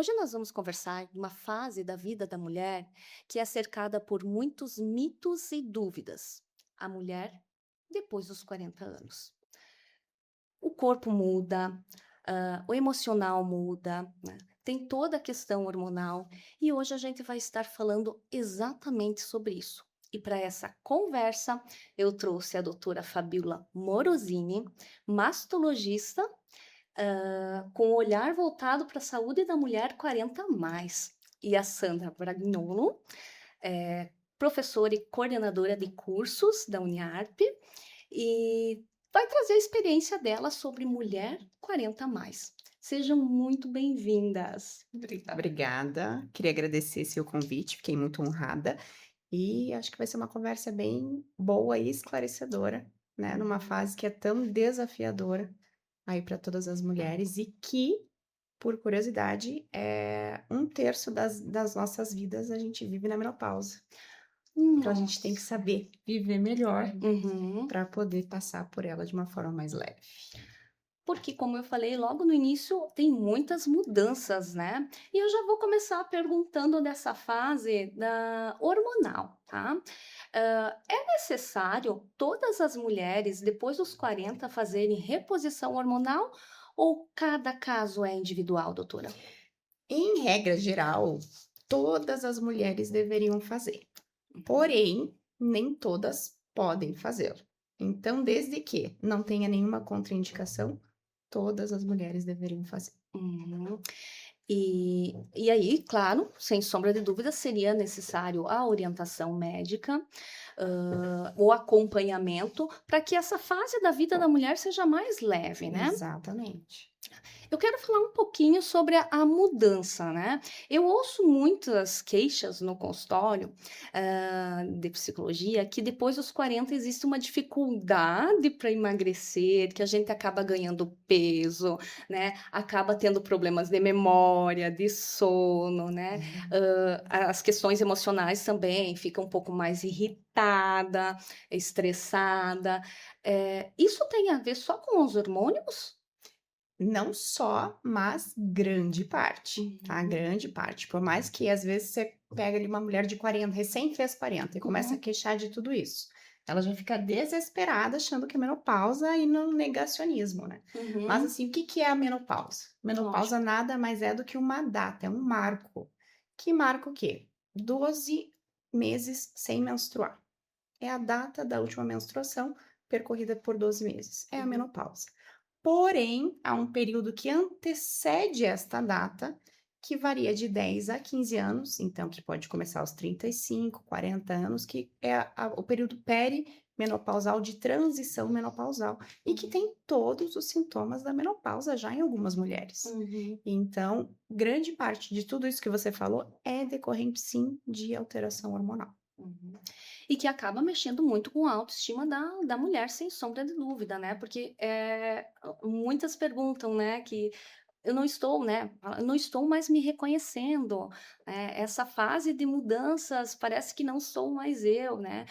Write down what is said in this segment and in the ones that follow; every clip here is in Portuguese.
Hoje nós vamos conversar de uma fase da vida da mulher que é cercada por muitos mitos e dúvidas. A mulher depois dos 40 anos. O corpo muda, o emocional muda, né? Tem toda a questão hormonal e hoje a gente vai estar falando exatamente sobre isso. E para essa conversa, eu trouxe a doutora Fabiola Morosini, mastologista, com o olhar voltado para a saúde da mulher 40 a mais. E a Sandra Bragnolo, professora e coordenadora de cursos da Uniarp, e vai trazer a experiência dela sobre mulher 40 a mais. Sejam muito bem-vindas. Obrigada. Queria agradecer seu convite, fiquei muito honrada. E acho que vai ser uma conversa bem boa e esclarecedora, né? Numa fase que é tão desafiadora aí para todas as mulheres e que, por curiosidade, um terço das nossas vidas a gente vive na menopausa. Então a gente tem que Nossa. saber viver melhor Uhum. para poder passar por ela de uma forma mais leve. Porque, como eu falei logo no início, tem muitas mudanças, né? E eu já vou começar perguntando dessa fase da hormonal, tá? É necessário todas as mulheres, depois dos 40, fazerem reposição hormonal ou cada caso é individual, doutora? Em regra geral, todas as mulheres deveriam fazer. Porém, nem todas podem fazê-lo. Então, desde que não tenha nenhuma contraindicação, todas as mulheres deveriam fazer. Uhum. E aí, claro, sem sombra de dúvida, seria necessário a orientação médica, o acompanhamento, para que essa fase da vida da mulher seja mais leve, né? Exatamente. Eu quero falar um pouquinho sobre a mudança, né? Eu ouço muitas queixas no consultório, de psicologia, que depois dos 40 existe uma dificuldade para emagrecer, que a gente acaba ganhando peso, né? Acaba tendo problemas de memória, de sono, né? Uhum. As questões emocionais também, fica um pouco mais irritada, estressada. Isso tem a ver só com os hormônios? Não só, mas grande parte, tá? Uhum. Grande parte. Por mais que às vezes você pega ali uma mulher de 40, recém fez 40 e começa a Uhum. queixar de tudo isso. Ela já fica desesperada achando que é menopausa e no negacionismo, né? Mas Uhum. assim, o que que é a menopausa? Menopausa Lógico. nada mais é do que uma data, é um marco. Que marca o quê? 12 meses sem menstruar. É a data da última menstruação percorrida por 12 meses. É a Uhum. menopausa. Porém, há um período que antecede esta data, que varia de 10 a 15 anos, então que pode começar aos 35, 40 anos, que é o período perimenopausal de transição menopausal, e que Uhum. tem todos os sintomas da menopausa já em algumas mulheres. Uhum. Então, grande parte de tudo isso que você falou é decorrente, sim, de alteração hormonal. Uhum. E que acaba mexendo muito com a autoestima da mulher, sem sombra de dúvida, né? Porque muitas perguntam, né, que eu não estou, né? Eu não estou mais me reconhecendo. Essa fase de mudanças parece que não sou mais eu, né?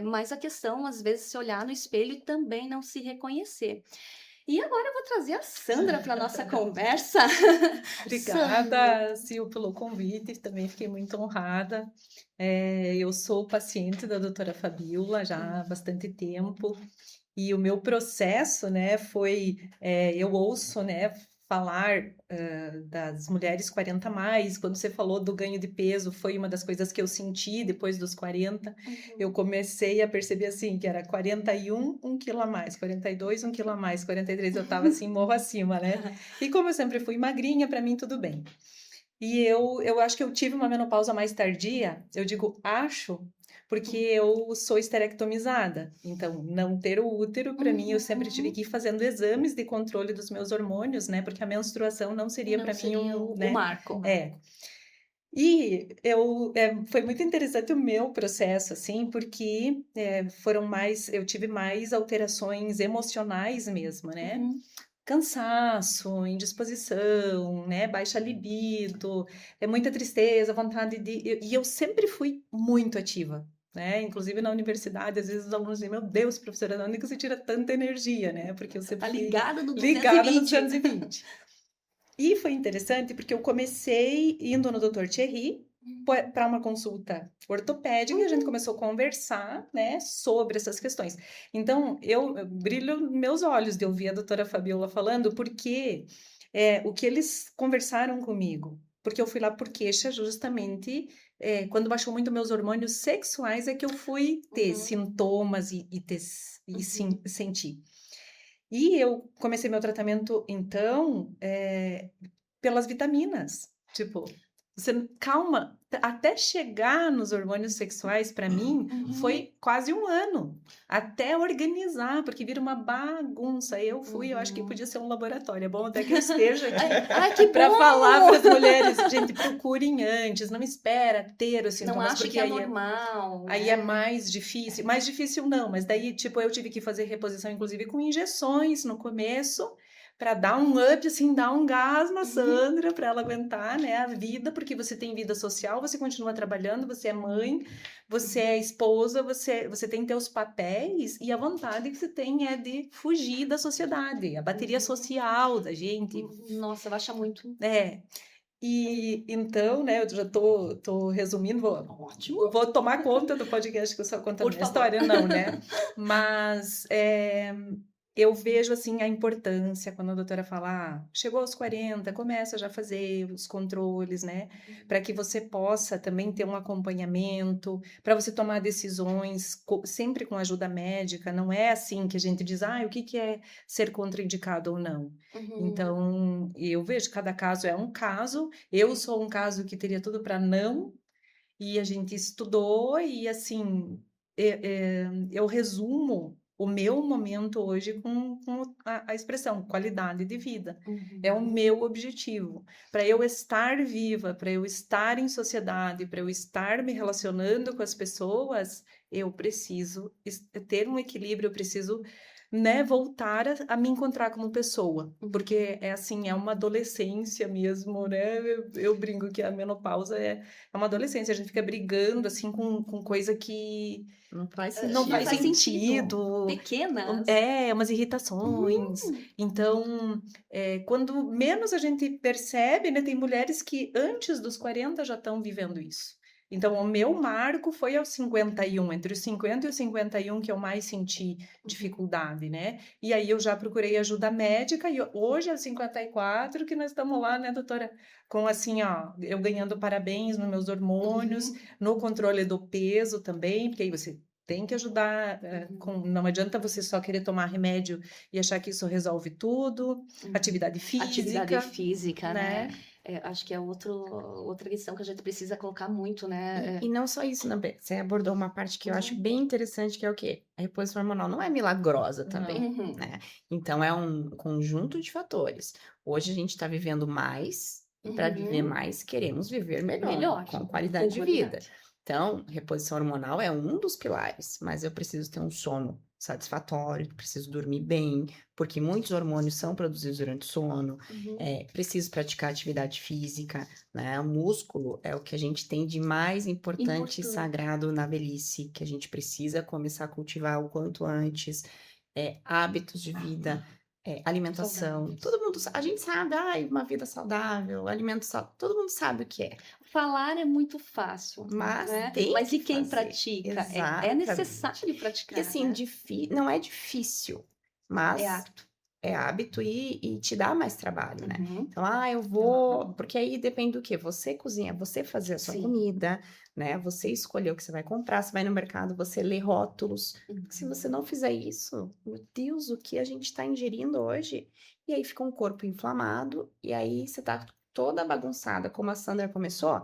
Mas a questão, às vezes, se olhar no espelho e também não se reconhecer. E agora eu vou trazer a Sandra para nossa conversa. Sandra. Obrigada, Sil, pelo convite, também fiquei muito honrada. Eu sou paciente da doutora Fabiola já há bastante tempo, e o meu processo, né, eu ouço, né, falar das mulheres 40 a mais, quando você falou do ganho de peso, foi uma das coisas que eu senti depois dos 40, eu Uhum. comecei a perceber assim, que era 41, 1 quilo a mais, 42, 1 quilo a mais, 43, eu tava assim, morro acima, né? E como eu sempre fui magrinha, para mim tudo bem. E eu acho que eu tive uma menopausa mais tardia, eu digo acho, porque eu sou esterectomizada. Então, não ter o útero, para mim, eu sempre tive Uhum. que ir fazendo exames de controle dos meus hormônios, né? Porque a menstruação não seria Não para mim seria um, o né? marco. É. Foi muito interessante o meu processo, assim, porque eu tive mais alterações emocionais mesmo, né? Uhum. Cansaço, indisposição, né, baixa libido, muita tristeza, vontade e eu sempre fui muito ativa, né? Inclusive na universidade, às vezes os alunos dizem, meu Deus, professora, de onde que você tira tanta energia, né? Porque eu Você sempre tá fui ligada no ligada no 220. 220. E foi interessante porque eu comecei indo no Dr. Thierry para uma consulta ortopédica e a gente começou a conversar, né, sobre essas questões. Então, eu brilho meus olhos de ouvir a doutora Fabiola falando, porque o que eles conversaram comigo, porque eu fui lá por queixa justamente quando baixou muito meus hormônios sexuais é que eu fui ter sintomas e sentir. E eu comecei meu tratamento, então, pelas vitaminas. Tipo, você calma, até chegar nos hormônios sexuais, para mim, foi quase um ano. Até organizar, porque vira uma bagunça. Eu fui, eu acho que podia ser um laboratório. É bom até que eu esteja aqui Ai, que para bom! falar para as mulheres. Gente, procurem antes, não espera ter os Não sintomas, ache porque que é aí normal, aí é né? mais difícil. Mais difícil não, mas daí, tipo, eu tive que fazer reposição, inclusive, com injeções no começo, para dar um up, assim, dar um gás na Sandra, para ela aguentar, né, a vida, porque você tem vida social, você continua trabalhando, você é mãe, você é esposa, você tem teus papéis, e a vontade que você tem é de fugir da sociedade, a bateria social da gente. Nossa, baixa muito. É. E então, né, eu já tô resumindo, Ótimo. vou tomar conta do podcast que eu só conto a Por minha favor. história, não, né? Mas eu vejo assim a importância quando a doutora fala, chegou aos 40, começa já a fazer os controles, né? Para que você possa também ter um acompanhamento, para você tomar decisões sempre com ajuda médica. Não é assim que a gente diz, o que que é ser contraindicado ou não. Então, eu vejo que cada caso é um caso. Eu sou um caso que teria tudo para não, e a gente estudou, e assim, eu resumo o meu momento hoje com a expressão qualidade de vida. É o meu objetivo. Para eu estar viva, para eu estar em sociedade, para eu estar me relacionando com as pessoas, eu preciso ter um equilíbrio, eu preciso, né, voltar a me encontrar como pessoa, porque é assim, é uma adolescência mesmo, né? Eu brinco que a menopausa é uma adolescência, a gente fica brigando assim com coisa que Não faz não faz sentido. sentido. Pequenas. Umas irritações. Então, quando menos a gente percebe, né, tem mulheres que antes dos 40 já estão vivendo isso. Então, o meu marco foi aos 51, entre os 50 e os 51 que eu mais senti dificuldade, né? E aí eu já procurei ajuda médica e hoje, aos 54, que nós estamos lá, né, doutora? Com assim, ó, eu ganhando parabéns nos meus hormônios, no controle do peso também, porque aí você tem que ajudar, não adianta você só querer tomar remédio e achar que isso resolve tudo. Atividade Atividade física, física, né? né? Acho que é outra questão que a gente precisa colocar muito, né? E não só isso, Bê, você abordou uma parte que eu acho bem interessante, que é o quê? A reposição hormonal não é milagrosa também, Uhum. né? Então, é um conjunto de fatores. Hoje a gente está vivendo mais, e para viver mais, queremos viver melhor, com qualidade de vida. Então, reposição hormonal é um dos pilares, mas eu preciso ter um sono satisfatório, preciso dormir bem, porque muitos hormônios são produzidos durante o sono, preciso praticar atividade física, né? O músculo é o que a gente tem de mais importante e sagrado na velhice, que a gente precisa começar a cultivar o quanto antes, hábitos de vida, alimentação, todo mundo, a gente sabe, uma vida saudável, alimento saudável, todo mundo sabe o que é. Falar é muito fácil, Mas né? tem Mas que e quem fazer. pratica? É Exatamente. necessário praticar, E assim, né? não é difícil, mas É hábito. é hábito e te dá mais trabalho, né? Uhum. Então, eu vou... Porque aí depende do quê? Você cozinha, você fazer a sua Sim. comida, né? Você escolher o que você vai comprar, você vai no mercado, você lê rótulos. Se você não fizer isso, meu Deus, o que a gente está ingerindo hoje? E aí fica um corpo inflamado, e aí você tá toda bagunçada, como a Sandra começou.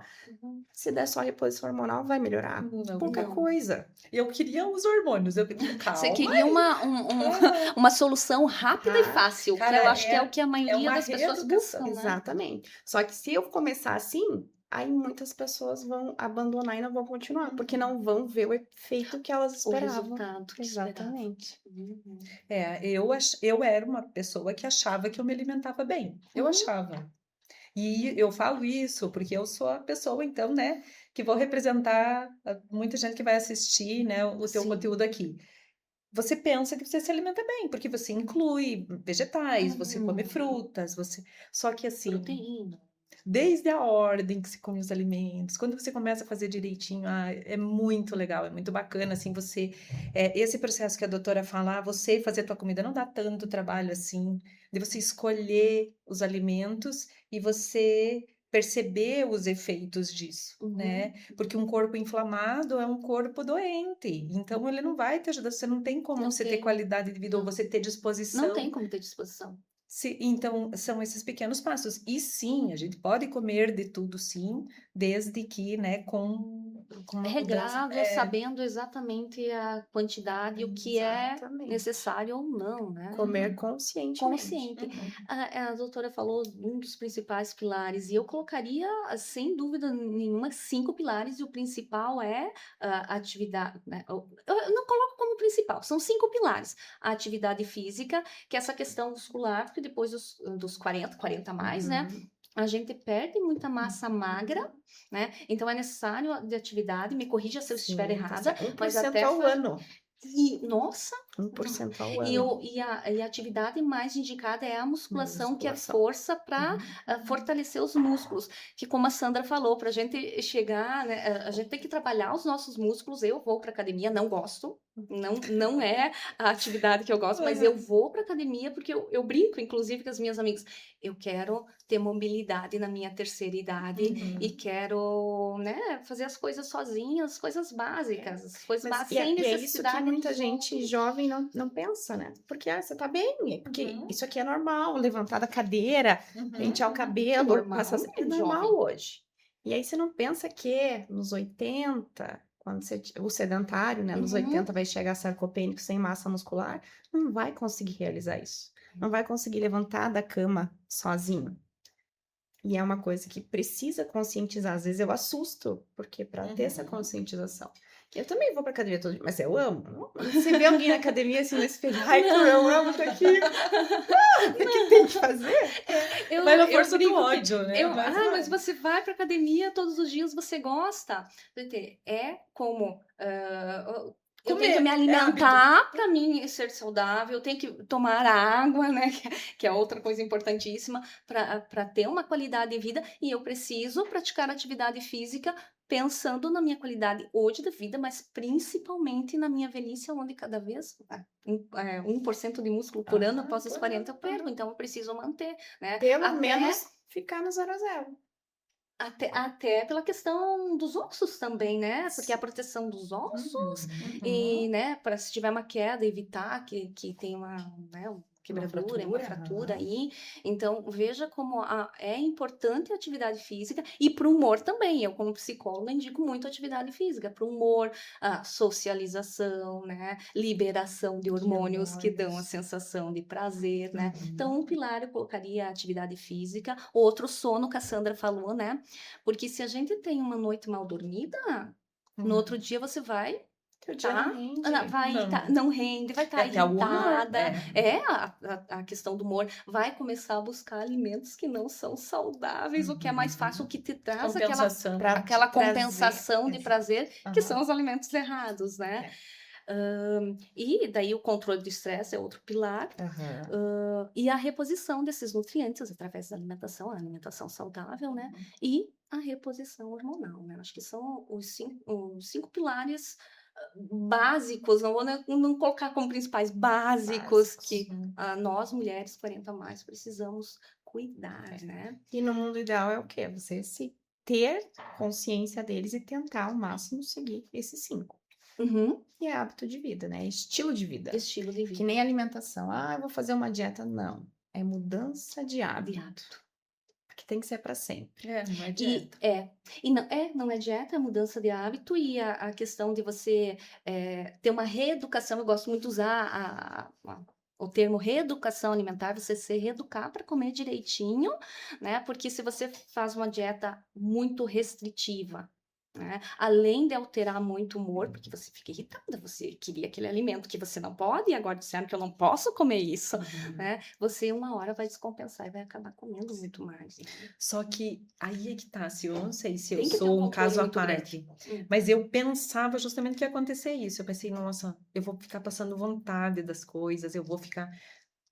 Se der só reposição hormonal, vai melhorar. Pouca coisa. Eu queria os hormônios. Calma. Você queria uma solução rápida e fácil, Cara, que eu acho que é o que a maioria uma das pessoas reeducação. buscam, né? Exatamente. Só que se eu começar assim, aí muitas pessoas vão abandonar e não vão continuar, porque não vão ver o efeito que elas O esperavam. resultado que esperava. Exatamente. Eu era uma pessoa que achava que eu me alimentava bem. Eu achava. E eu falo isso porque eu sou a pessoa, então, né, que vou representar muita gente que vai assistir, né, o teu Sim. conteúdo aqui. você pensa que você se alimenta bem, porque você inclui vegetais, você come Uhum. frutas, só que assim, Proteína. desde a ordem que se come os alimentos, quando você começa a fazer direitinho, é muito legal, é muito bacana, assim, esse processo que a doutora fala, você fazer a tua comida não dá tanto trabalho assim, de você escolher os alimentos e você perceber os efeitos disso, né? Uhum. Porque um corpo inflamado é um corpo doente, então ele não vai te ajudar, você não tem como Não você ter tem, qualidade de vida ou não. você ter Não tem disposição. como ter disposição. Então, são esses pequenos passos. E sim, a gente pode comer de tudo, sim, desde que, né, com uma mudança. Regrável, sabendo exatamente a quantidade e o que é Exatamente. necessário ou não, né? Comer Uhum, conscientemente. Consciente. uhum, A doutora falou um dos principais pilares, e eu colocaria, sem dúvida nenhuma, 5 pilares, e o principal é a atividade, né? Eu não coloco como principal, são 5 pilares. A atividade física, que é essa questão muscular, porque depois dos 40 a mais, né? Uhum. A gente perde muita massa magra, né? Então é necessário de atividade, me corrija se eu estiver Sim, tá errada, certo. mas 1% até ao ano. nossa, 1% ao e, ano. e a atividade mais indicada é a Na musculação, que é musculação. força para Uhum. fortalecer os músculos. Que, como a Sandra falou, para a gente chegar, né, a gente tem que trabalhar os nossos músculos. Eu vou para academia, não gosto. Não é a atividade que eu gosto, mas eu uhum, vou para academia porque eu brinco, inclusive, com as minhas amigas. Eu quero ter mobilidade na minha terceira idade e uhum. quero, né, fazer as coisas sozinha, as coisas básicas, as coisas Mas, básicas, sem e é isso que necessidade muita dos gente outros. jovem não pensa, né? Porque você tá bem, porque Uhum, isso aqui é normal, levantar da cadeira, uhum, pentear o uhum. cabelo, passar. Normal, É normal jovem. hoje. E aí você não pensa que nos 80, quando o sedentário, né, nos Uhum. 80 vai chegar sarcopênico sem massa muscular, não vai conseguir realizar isso. Não vai conseguir levantar da cama sozinho. E é uma coisa que precisa conscientizar. Às vezes eu assusto, porque para ter essa Uhum. conscientização. Eu também vou para academia todo dia, mas eu amo. Você vê alguém na academia assim no espelho, ai, como eu amo Não. tá aqui. O que tem que fazer? Vai na Eu força do brinco que ódio, né? Mas mas vai. você vai para academia todos os dias, você gosta. Gente, é como eu tenho que me Comer é hábito. alimentar para mim ser saudável, eu tenho que tomar água, né? Que é outra coisa importantíssima para ter uma qualidade de vida, e eu preciso praticar atividade física pensando na minha qualidade hoje de vida, mas principalmente na minha velhice, onde cada vez 1% de músculo por ano Aham, após os 40 eu perco, Aham. então eu preciso manter, né? Pelo Até, menos ficar no 0 a 0. até pela questão dos ossos também, né? Porque a proteção dos ossos e, Uhum. né, para se tiver uma queda, evitar que tenha uma Uma quebradura, uma fratura. fratura Aham. aí. Então, veja como é importante a atividade física e para o humor também. Eu, como psicóloga, indico muito atividade física para o humor, a socialização, né? Liberação de De hormônios que dão a hormônios. sensação de prazer, né? Então, Uhum. um pilar eu colocaria a atividade física, outro sono, que a Sandra falou, né? Porque se a gente tem uma noite mal dormida, no outro Uhum. dia você vai Teu dia não tá, rende. Não. não rende, vai É estar até o humor. irritada. A questão do humor, vai começar a buscar alimentos que não são saudáveis, o que é mais fácil, o Uhum. que te traz Compensação. Para te aquela trazer. compensação de Exato. prazer, que são Aham. os alimentos errados, né? É. E daí o controle do estresse é outro pilar. Aham. E a reposição desses nutrientes através da alimentação, a alimentação saudável, né? Uhum. E a reposição hormonal, né? Acho que são os cinco pilares básicos, não vou não colocar como principais, básicos Básicos. que Uhum. nós mulheres 40 a mais precisamos cuidar, É. né? E no mundo ideal é o quê? Você se ter consciência deles e tentar ao máximo seguir esses 5. Uhum. E é hábito de vida, né? É estilo de vida. Estilo de Que vida, nem alimentação. Ah, eu vou fazer uma dieta. Não. É mudança de de hábito. hábito. Que tem que ser para sempre. Não é E dieta. não é dieta, é mudança de hábito, e a questão de você ter uma reeducação. Eu gosto muito de usar o termo reeducação alimentar, você se reeducar para comer direitinho, né? Porque se você faz uma dieta muito restritiva, né? Além de alterar muito o humor, porque você fica irritada, você queria aquele alimento que você não pode, e agora disseram que eu não posso comer isso, né? Você uma hora vai descompensar e vai acabar comendo muito mais, né? Só que aí é que tá, se eu não sei se eu Tem que ter um sou um controle caso à muito grande. parte, mas eu pensava justamente que ia acontecer isso. Eu pensei, nossa, eu vou ficar passando vontade das coisas, eu vou ficar.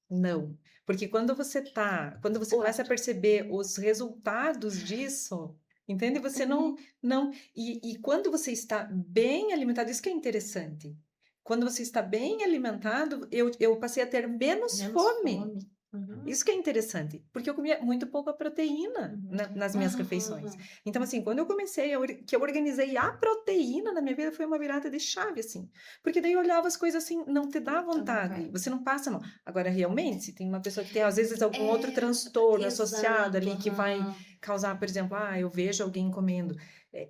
Não, porque quando você O começa a hábito. perceber os resultados disso, entende? Você Uhum. não, e quando você está bem alimentado, isso que é interessante. Quando você está bem alimentado, eu passei a ter menos Menos fome. fome. Uhum. Isso que é interessante, porque eu comia muito pouca proteína Uhum. nas minhas refeições. Uhum. Então, assim, quando eu comecei, que eu organizei a proteína na minha vida, foi uma virada de chave, assim. Porque daí eu olhava as coisas assim, não te dá vontade, você não passa mal. Agora, realmente, se tem uma pessoa que tem, às vezes, algum outro É, transtorno associado exato, ali, que vai aham. causar, por exemplo, eu vejo alguém comendo. É,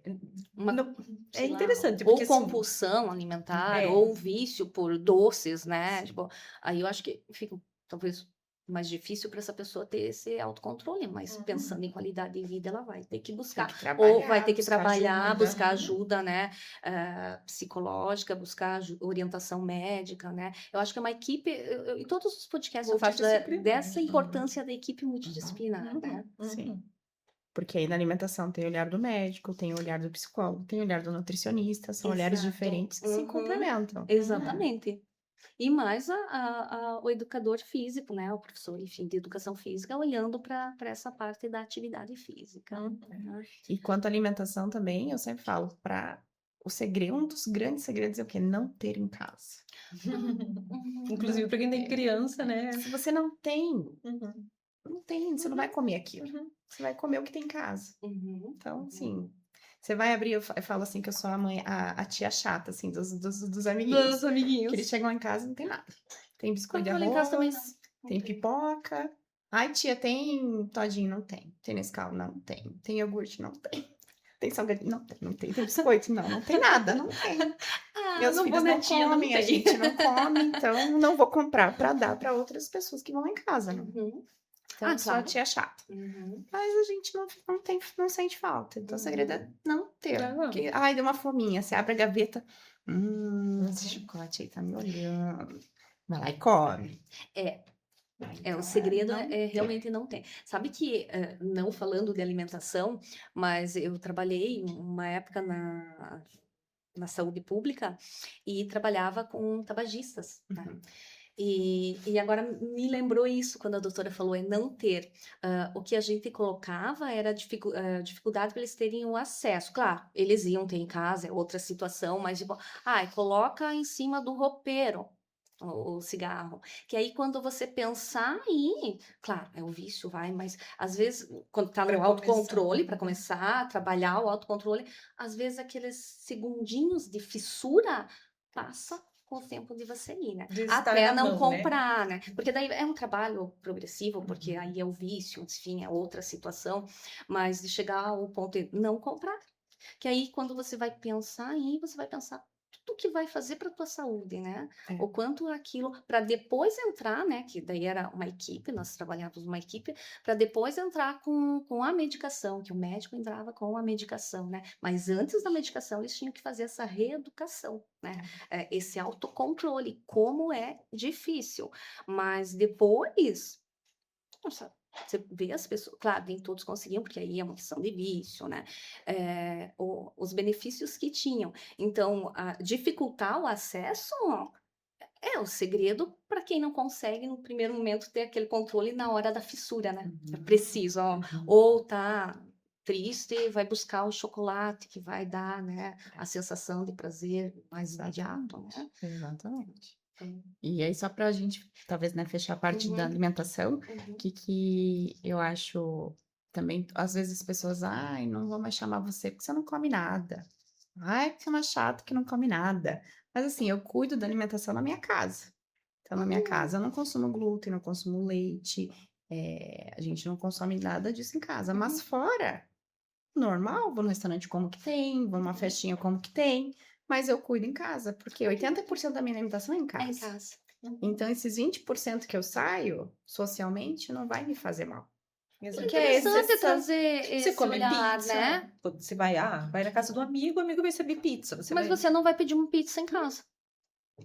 Uma, não- é sei lá, interessante, porque ou assim, compulsão alimentar, é, ou vício por doces, né? Tipo, aí eu acho que fica talvez mais difícil para essa pessoa ter esse autocontrole, mas uhum, pensando em qualidade de vida, ela vai ter que Tem que buscar, ou vai trabalhar, ter que buscar trabalhar, ajuda. buscar uhum, ajuda, né? Psicológica, buscar orientação médica, né? Eu acho que é uma equipe, em todos os podcasts eu falo multidisciplinar. dessa Uhum. importância da equipe multidisciplinar, né? Uhum, Sim. uhum. Porque aí na alimentação tem o olhar do médico, tem o olhar do psicólogo, tem o olhar do nutricionista, são olhares Exato. diferentes que se Uhum. complementam, né? Exatamente. E mais o educador físico, né? O professor, enfim, de educação física, olhando para essa parte da atividade física, Uhum. né? E quanto à alimentação também, eu sempre falo, um dos grandes segredos é o quê? Não ter em casa. Inclusive Não para quem tem ter. criança, né? Se você não tem, Uhum, não tem, você não vai uhum, comer aquilo. uhum. Você vai comer o que tem em casa. Uhum, Então, uhum. assim, você vai abrir, eu falo assim que eu sou a mãe, a tia chata, assim, dos amiguinhos. Dos Que eles amiguinhos. chegam lá em casa e não tem nada. Tem biscoito de Quando eu lá em casa também não. arroz, Não tem tem. pipoca. Ai, tia, tem todinho? Não tem. Tem Nescau? Não tem. Tem iogurte? Não tem. Tem salgadinho? Não tem. Não tem. Tem biscoito? Não, não tem nada. Não tem. Ah, Meus no filhos não bonetinho não comem, a tem. gente não come, então não vou comprar para dar para outras pessoas que vão lá em casa, né? Uhum. Então, Ah, eu sou a claro. tia chata. Uhum, Mas a gente não tem, não sente falta. Então, o segredo é uhum. não ter. Não. Porque, ai, deu uma fominha. Você abre a gaveta. Esse Uhum. chocolate aí tá me olhando. Vai lá e come. É, o Então, segredo não ter. realmente não tem. Sabe que, não falando de alimentação, mas eu trabalhei uma época na saúde pública e trabalhava com tabagistas, né? Uhum. E agora me lembrou isso quando a doutora falou, é não ter. O que a gente colocava era dificuldade para eles terem o acesso. Claro, eles iam ter em casa, é outra situação, mas tipo, coloca em cima do roupeiro o cigarro. Que aí quando você pensar em, claro, é o vício, vai, mas às vezes, quando tá Para no começar. autocontrole, para começar a trabalhar o autocontrole, às vezes aqueles segundinhos de fissura passa com o tempo de você ir, né? De estar Até na não mão, né? comprar, né? Porque daí é um trabalho progressivo, porque Uhum. aí é o vício, enfim, é outra situação, mas de chegar ao ponto de não comprar, que aí quando você vai pensar em ir, você vai pensar tudo que vai fazer para a tua saúde, né? É. O quanto aquilo, para depois entrar, né? Que daí era uma equipe, nós trabalhávamos uma equipe, para depois entrar com a medicação, que o médico entrava com a medicação, né? Mas antes da medicação, eles tinham que fazer essa reeducação, né? Esse autocontrole, como é difícil. Mas depois, nossa, você vê as pessoas, claro, nem todos conseguiam, porque aí é uma questão de vício, né? Os benefícios que tinham. Então, dificultar o acesso é o segredo para quem não consegue, no primeiro momento, ter aquele controle na hora da fissura, né? É Uhum. preciso, ó, Uhum. ou tá triste, vai buscar o chocolate que vai dar, né, a sensação de prazer mais imediato, né? Exatamente. Então, E aí, só pra gente, talvez, né, fechar a parte da uhum, alimentação, uhum. que eu acho também, às vezes as pessoas, ai, não vou mais chamar você porque você não come nada. Ai, que você é uma chata que não come nada. Mas assim, eu cuido da alimentação na minha casa. Então, na minha casa, eu não consumo glúten, não consumo leite, a gente não consome nada disso em casa. Mas fora, normal, vou no restaurante como que tem, vou numa festinha como que tem, mas eu cuido em casa, porque 80% da minha alimentação é em É em casa. casa. Então, esses 20% que eu saio socialmente não vai me fazer mal. É Exato. Porque é interessante essa trazer Você esse come olhar, pizza, né? você vai na casa do amigo, o amigo vai servir pizza, você Mas vai... você não vai pedir uma pizza em casa.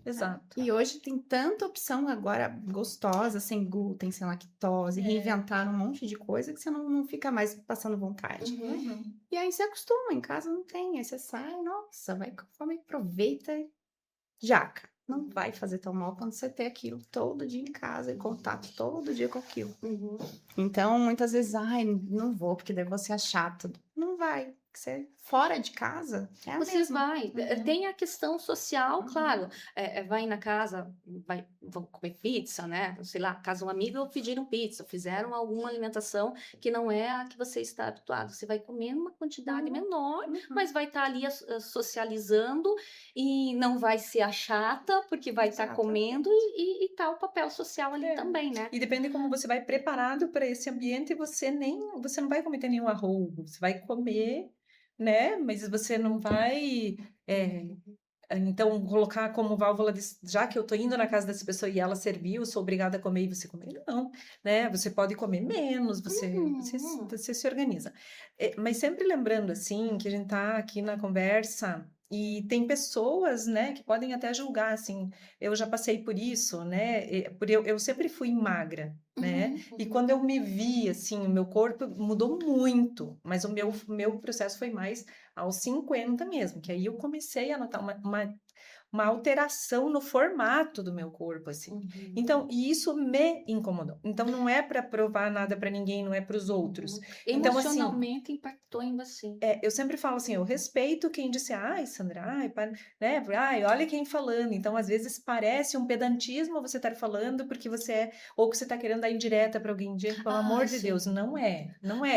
Exato. E hoje tem tanta opção agora gostosa, sem glúten, sem lactose, reinventaram um monte de coisa que você não fica mais passando vontade. Uhum. E aí você acostuma, em casa não tem, aí você sai, nossa, vai com fome, aproveita e jaca. Não vai fazer tão mal quando você ter aquilo todo dia em casa e contato todo dia com aquilo. Uhum. Então, muitas vezes, ai, não vou, porque daí você é chato. Não vai, porque você fora de casa é a Você mesma. vai. Uhum. Tem a questão social, Uhum. claro. Vai na casa, vão comer pizza, né? Sei lá, casa um amigo, pediram pizza, fizeram alguma alimentação que não é a que você está habituado. Você vai comer uma quantidade menor, mas vai estar ali socializando e não vai ser a chata, porque vai estar Exatamente. comendo e tá o papel social ali É. também, né? E depende como você vai preparado para esse ambiente, você não vai cometer nenhum arroubo, você vai comer, né? Mas você não vai, então, colocar como válvula de, já que eu tô indo na casa dessa pessoa e ela serviu, eu sou obrigada a comer e você comer. Não, né? Você pode comer menos, você se organiza. Mas sempre lembrando, assim, que a gente tá aqui na conversa e tem pessoas, né, que podem até julgar, assim, eu já passei por isso, né? Eu sempre fui magra, né? E quando eu me vi, assim, o meu corpo mudou muito, mas o meu processo foi mais aos 50 mesmo, que aí eu comecei a notar uma alteração no formato do meu corpo, assim. Então, e isso me incomodou. Então, não é para provar nada para ninguém, não é para os outros. Então, assim, Emocionalmente impactou em você. eu sempre falo assim, eu respeito quem disse, ai, Sandra, ai, né? Ai, olha quem falando. Então, às vezes parece um pedantismo você estar falando porque você é, ou que você está querendo dar indireta para alguém, gente, pelo amor de sim. Deus, não é.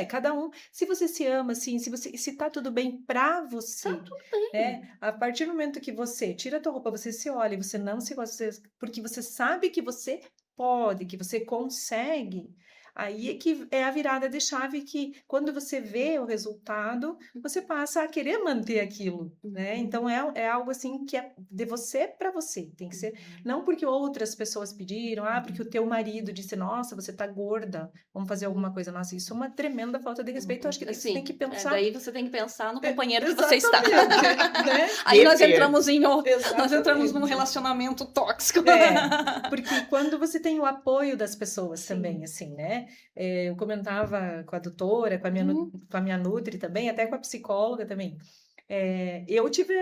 Cada um, se você se ama, assim, se tá tudo bem para você, Tá tudo bem. né? A partir do momento que você tira a tua roupa, você se olha, e você não se gosta, porque você sabe que você pode, que você consegue. Aí é que é a virada de chave que, quando você vê o resultado, você passa a querer manter aquilo, né? Então, é algo assim que é de você para você. Tem que ser, não porque outras pessoas pediram, porque o teu marido disse, nossa, você tá gorda, vamos fazer alguma coisa. Nossa, isso é uma tremenda falta de respeito. Eu acho que você tem que pensar... daí você tem que pensar no companheiro que você está. Né? Aí nós entramos Exatamente. num relacionamento tóxico. Porque quando você tem o apoio das pessoas também, assim, né? Eu comentava com a doutora, com a minha nutri também, até com a psicóloga também. Eu tive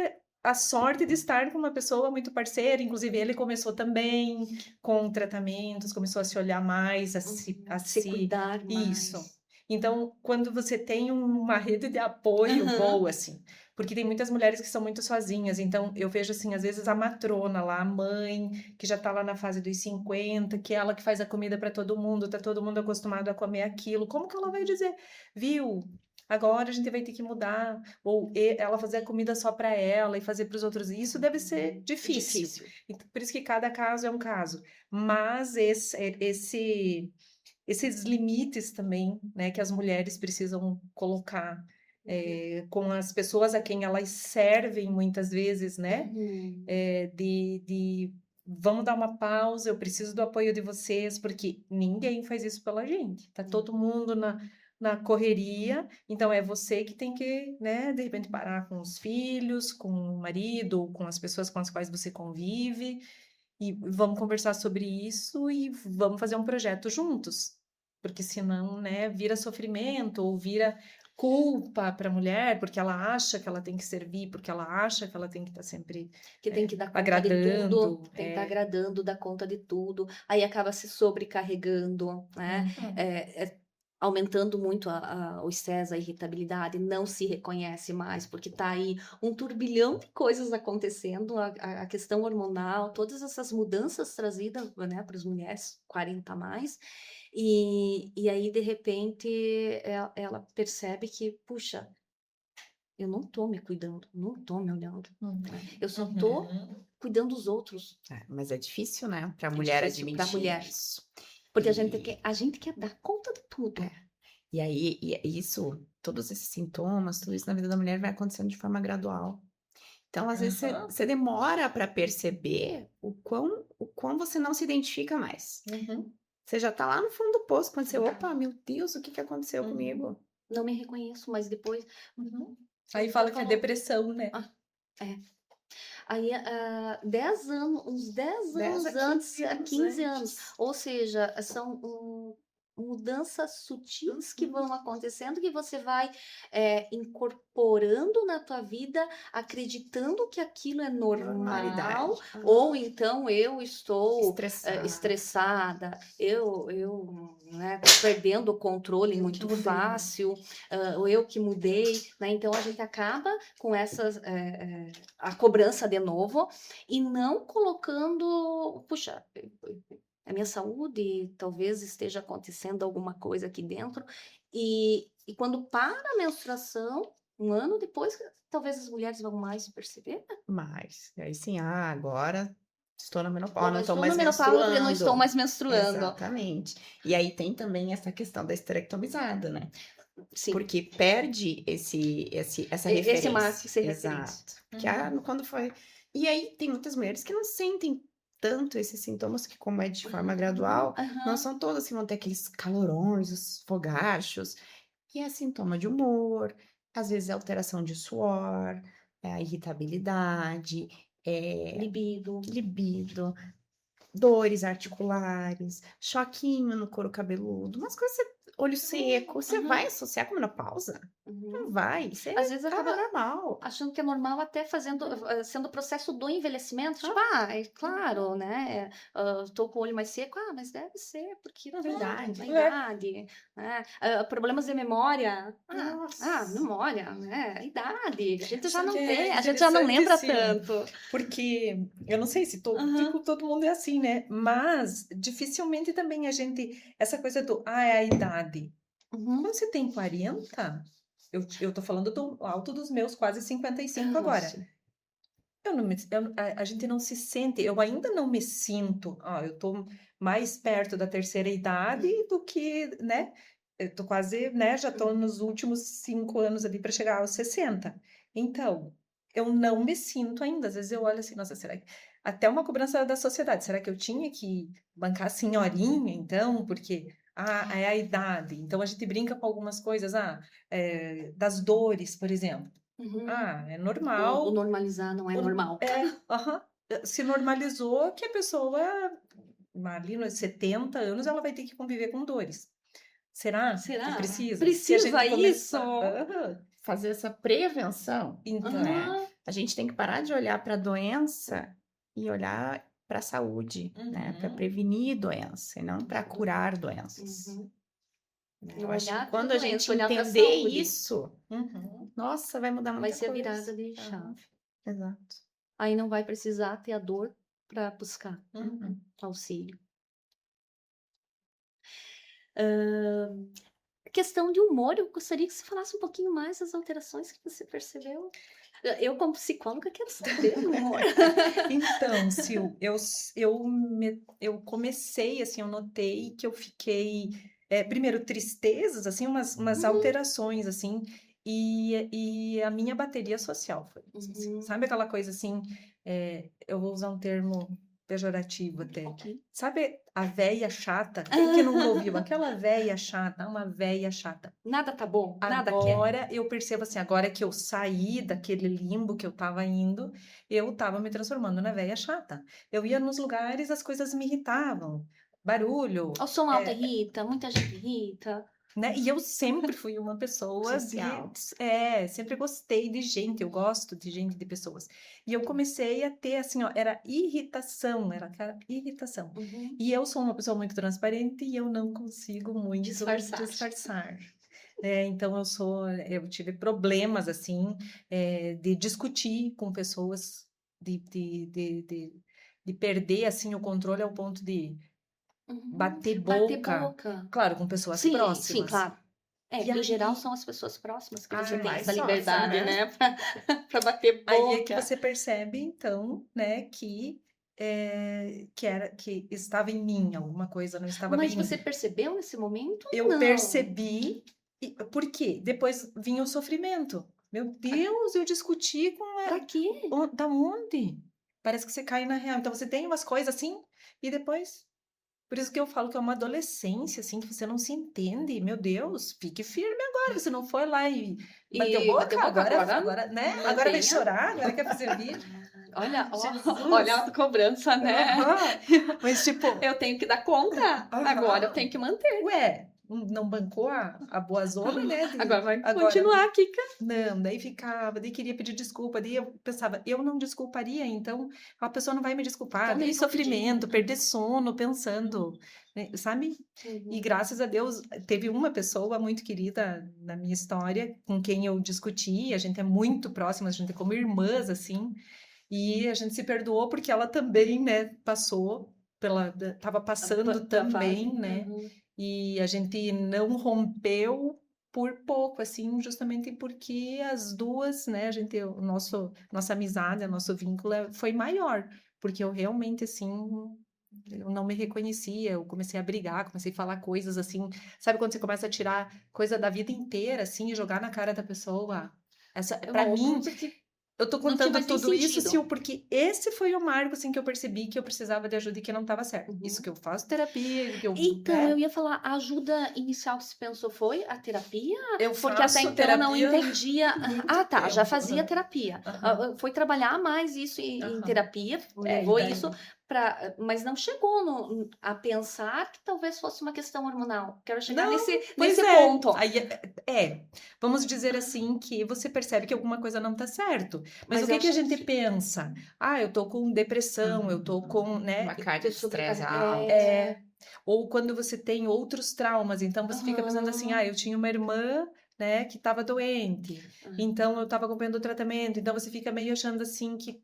a sorte de estar com uma pessoa muito parceira, inclusive ele começou também com tratamentos, começou a se olhar mais, a se cuidar mais. Isso. Então, quando você tem uma rede de apoio boa, assim, porque tem muitas mulheres que são muito sozinhas, então eu vejo, assim, às vezes a matrona lá, a mãe, que já tá lá na fase dos 50, que é ela que faz a comida para todo mundo, tá todo mundo acostumado a comer aquilo, como que ela vai dizer, viu? Agora a gente vai ter que mudar, ou ela fazer a comida só para ela e fazer para os outros. Isso deve ser difícil. Por isso que cada caso é um caso. Mas esses limites também, né, que as mulheres precisam colocar com as pessoas a quem elas servem muitas vezes, né? Vamos dar uma pausa, eu preciso do apoio de vocês, porque ninguém faz isso pela gente. Tá todo mundo na correria, então é você que tem que, né, de repente parar com os filhos, com o marido, com as pessoas com as quais você convive, e vamos conversar sobre isso e vamos fazer um projeto juntos. Porque senão, né, vira sofrimento ou vira culpa para a mulher, porque ela acha que ela tem que servir, porque ela acha que ela tem que estar sempre que tem que dar conta agradando, de tudo, tem que estar agradando, dar conta de tudo, aí acaba se sobrecarregando, né? Aumentando muito o estresse, a irritabilidade, não se reconhece mais, porque está aí um turbilhão de coisas acontecendo, a questão hormonal, todas essas mudanças trazidas, né, para as mulheres 40 a mais, e aí, de repente, ela percebe que, puxa, eu não tô me cuidando, não tô me olhando. Eu só tô cuidando dos outros. Mas é difícil, né? Para a mulher admitir isso. Porque a gente quer dar conta de tudo. E aí, isso, todos esses sintomas, tudo isso na vida da mulher vai acontecendo de forma gradual. Então, às vezes, você demora para perceber o quão você não se identifica mais. Você já tá lá no fundo do poço, quando você, opa, meu Deus, o que que aconteceu comigo? Não me reconheço, mas depois Aí você fala que é falou depressão, né? ah, é. Aí, 10 anos, uns 10 10 a anos 15 antes, a anos 15 anos, antes. ou seja, são mudanças sutis que vão acontecendo, que você vai, incorporando na tua vida, acreditando que aquilo é normal, Normalidade. ou então eu estou, Estressada. estressada, né, tô perdendo o controle Eu que muito mudei. fácil, ou eu que mudei, né, então a gente acaba com essas, a cobrança de novo, e não colocando, puxa, a minha saúde, talvez esteja acontecendo alguma coisa aqui dentro, e quando para a menstruação, um ano depois, talvez as mulheres vão mais perceber. Mas, aí sim, agora estou na menopausa, Ou não eu estou estou na mais menopausa porque eu não estou menstruando. mais menstruando. Exatamente. E aí tem também essa questão da esterectomizada, né? Sim, Porque perde essa esse marco, referência. ser referência. Exato. Que quando foi. E aí tem muitas mulheres que não sentem tanto esses sintomas, que, como é de forma gradual, não Aham. são todas que vão ter aqueles calorões, os fogachos, que é sintoma de humor, às vezes é alteração de suor, é a irritabilidade, é Libido. libido, dores articulares, choquinho no couro cabeludo, umas coisas, olho seco, você vai associar com menopausa? Não Uhum. vai, isso Às vezes tá acaba normal. achando que é normal, até fazendo, sendo o processo do envelhecimento, tipo, é claro, né, tô com o olho mais seco, mas deve ser porque É verdade. a É. idade, né, problemas de memória, Nossa. memória, né, a idade, a gente já Só não que é tem, a gente já não lembra interessante, tanto. porque eu não sei se Aham. todo mundo é assim, né? Mas dificilmente também a gente. Essa coisa do, é a idade. Uhum. Quando você tem 40, eu tô falando do alto dos meus quase 55 agora. Sim. Eu não me, eu- a gente não se sente, eu ainda não me sinto, eu tô mais perto da terceira idade do que, né? Eu tô quase, né? Já tô nos últimos 5 anos ali para chegar aos 60. Então, eu não me sinto ainda. Às vezes eu olho assim, nossa, será que. Até uma cobrança da sociedade, será que eu tinha que bancar a senhorinha, então? Porque, é a idade. Então a gente brinca com algumas coisas, das dores, por exemplo. Uhum. É O normal. normalizar não é normal. Aham. Se normalizou que a pessoa, ali nos 70 anos, ela vai ter que conviver com dores. Será que Será? precisa? Se a Precisa gente isso? começar. Aham. Fazer essa prevenção, Então, né? Aham. A gente tem que parar de olhar para a doença e olhar para a saúde, né? Para Uhum. prevenir doença e não para curar doenças. Uhum. Né? Não Eu acho que olhar pra quando a gente doença, olhar pra entender saúde. isso, Uhum. nossa, vai mudar Vai muita ser a coisa. virada de Aham, chave. exato. Aí não vai precisar ter a dor para buscar Uhum. auxílio. Questão de humor, eu gostaria que você falasse um pouquinho mais das alterações que você percebeu. Eu, como psicóloga, quero saber do humor. Então, Sil, eu comecei, assim, eu notei que eu fiquei, primeiro, tristezas, assim, umas alterações, assim, e a minha bateria social foi isso, assim. Uhum. Sabe aquela coisa, assim, eu vou usar um termo pejorativo até. Ok. Sabe a véia chata? Quem que nunca ouviu? Aquela véia chata, uma véia chata. Nada tá bom, nada quer. Agora eu percebo assim, agora que eu saí daquele limbo que eu estava indo, eu estava me transformando na velha chata. Eu ia nos lugares, as coisas me irritavam. Barulho, O som alto irrita, muita gente irrita. né? E eu sempre fui uma pessoa Social. sempre gostei de gente, eu gosto de gente, de pessoas. E eu comecei a ter assim, ó, era irritação, era aquela irritação. Uhum. E eu sou uma pessoa muito transparente e eu não consigo muito Disfarçar. disfarçar. Então eu tive problemas assim, de discutir com pessoas, de perder assim o controle ao ponto de bater Bater boca, boca. claro, com pessoas Sim, sim, próximas. claro. E Em geral aí, são as pessoas próximas que Ah, você tem mais essa sofre, liberdade, né? né? Pra bater aí é que boca. você percebe, então, né, que estava em mim, alguma coisa não estava Mas bem em você mim. percebeu nesse momento? Eu Não. percebi, por quê? Depois vinha o sofrimento. Meu Deus, eu discuti com Pra quê? Da onde? Parece que você cai na real. Então você tem umas coisas assim e depois Por isso que eu falo que é uma adolescência, assim, que você não se entende. Meu Deus, fique firme agora. Você não foi lá e bateu E bateu boca, boca agora, agora, né? Agora vai mantenha. chorar, agora quer fazer vídeo. Olha, olha a Jesus! autocobrança, né? Aham. Mas, tipo, Eu tenho que dar conta, agora eu tenho que manter. ué, não bancou a boa zona, né? Agora vai Agora, continuar, Kika. não, daí ficava, daí queria pedir desculpa, daí eu pensava, eu não desculparia, então a pessoa não vai me desculpar, Também daí vou pedir. sofrimento, perder sono pensando, né, sabe? E graças a Deus teve uma pessoa muito querida na minha história com quem eu discuti, a gente é muito próxima, a gente é como irmãs, assim, e a gente se perdoou porque ela também, né, estava passando também, né? E a gente não rompeu por pouco, assim, justamente porque as duas, né, nossa amizade, nosso vínculo foi maior, porque eu realmente, assim, eu não me reconhecia, eu comecei a brigar, comecei a falar coisas assim, sabe quando você começa a tirar coisa da vida inteira, assim, e jogar na cara da pessoa? Para mim, Porque eu tô não tinha contando mais nem tudo isso, sentido. Sil, porque esse foi o marco, assim, que eu percebi que eu precisava de ajuda e que não estava certo. Isso que eu faço terapia, que eu, Então, né? eu ia falar, a ajuda inicial que se pensou foi a terapia? Eu Porque até faço então eu não terapia entendia. há muito Ah, tá, já tempo. fazia terapia. Aham. Foi trabalhar mais isso em Aham. terapia, É, e levou daí? isso para. Mas não chegou a pensar que talvez fosse uma questão hormonal. Quero chegar Não, pois nesse é. ponto. Aí vamos dizer assim que você percebe que alguma coisa não tá certo. Mas o Mas eu que que a achei gente que pensa? Ah, eu tô com depressão, eu tô com, né? Uma carga de estresse sobrecarregada. alta. Ou quando você tem outros traumas, então você fica pensando assim, ah, eu tinha uma irmã, né, que estava doente, então eu estava acompanhando o tratamento, então você fica meio achando assim que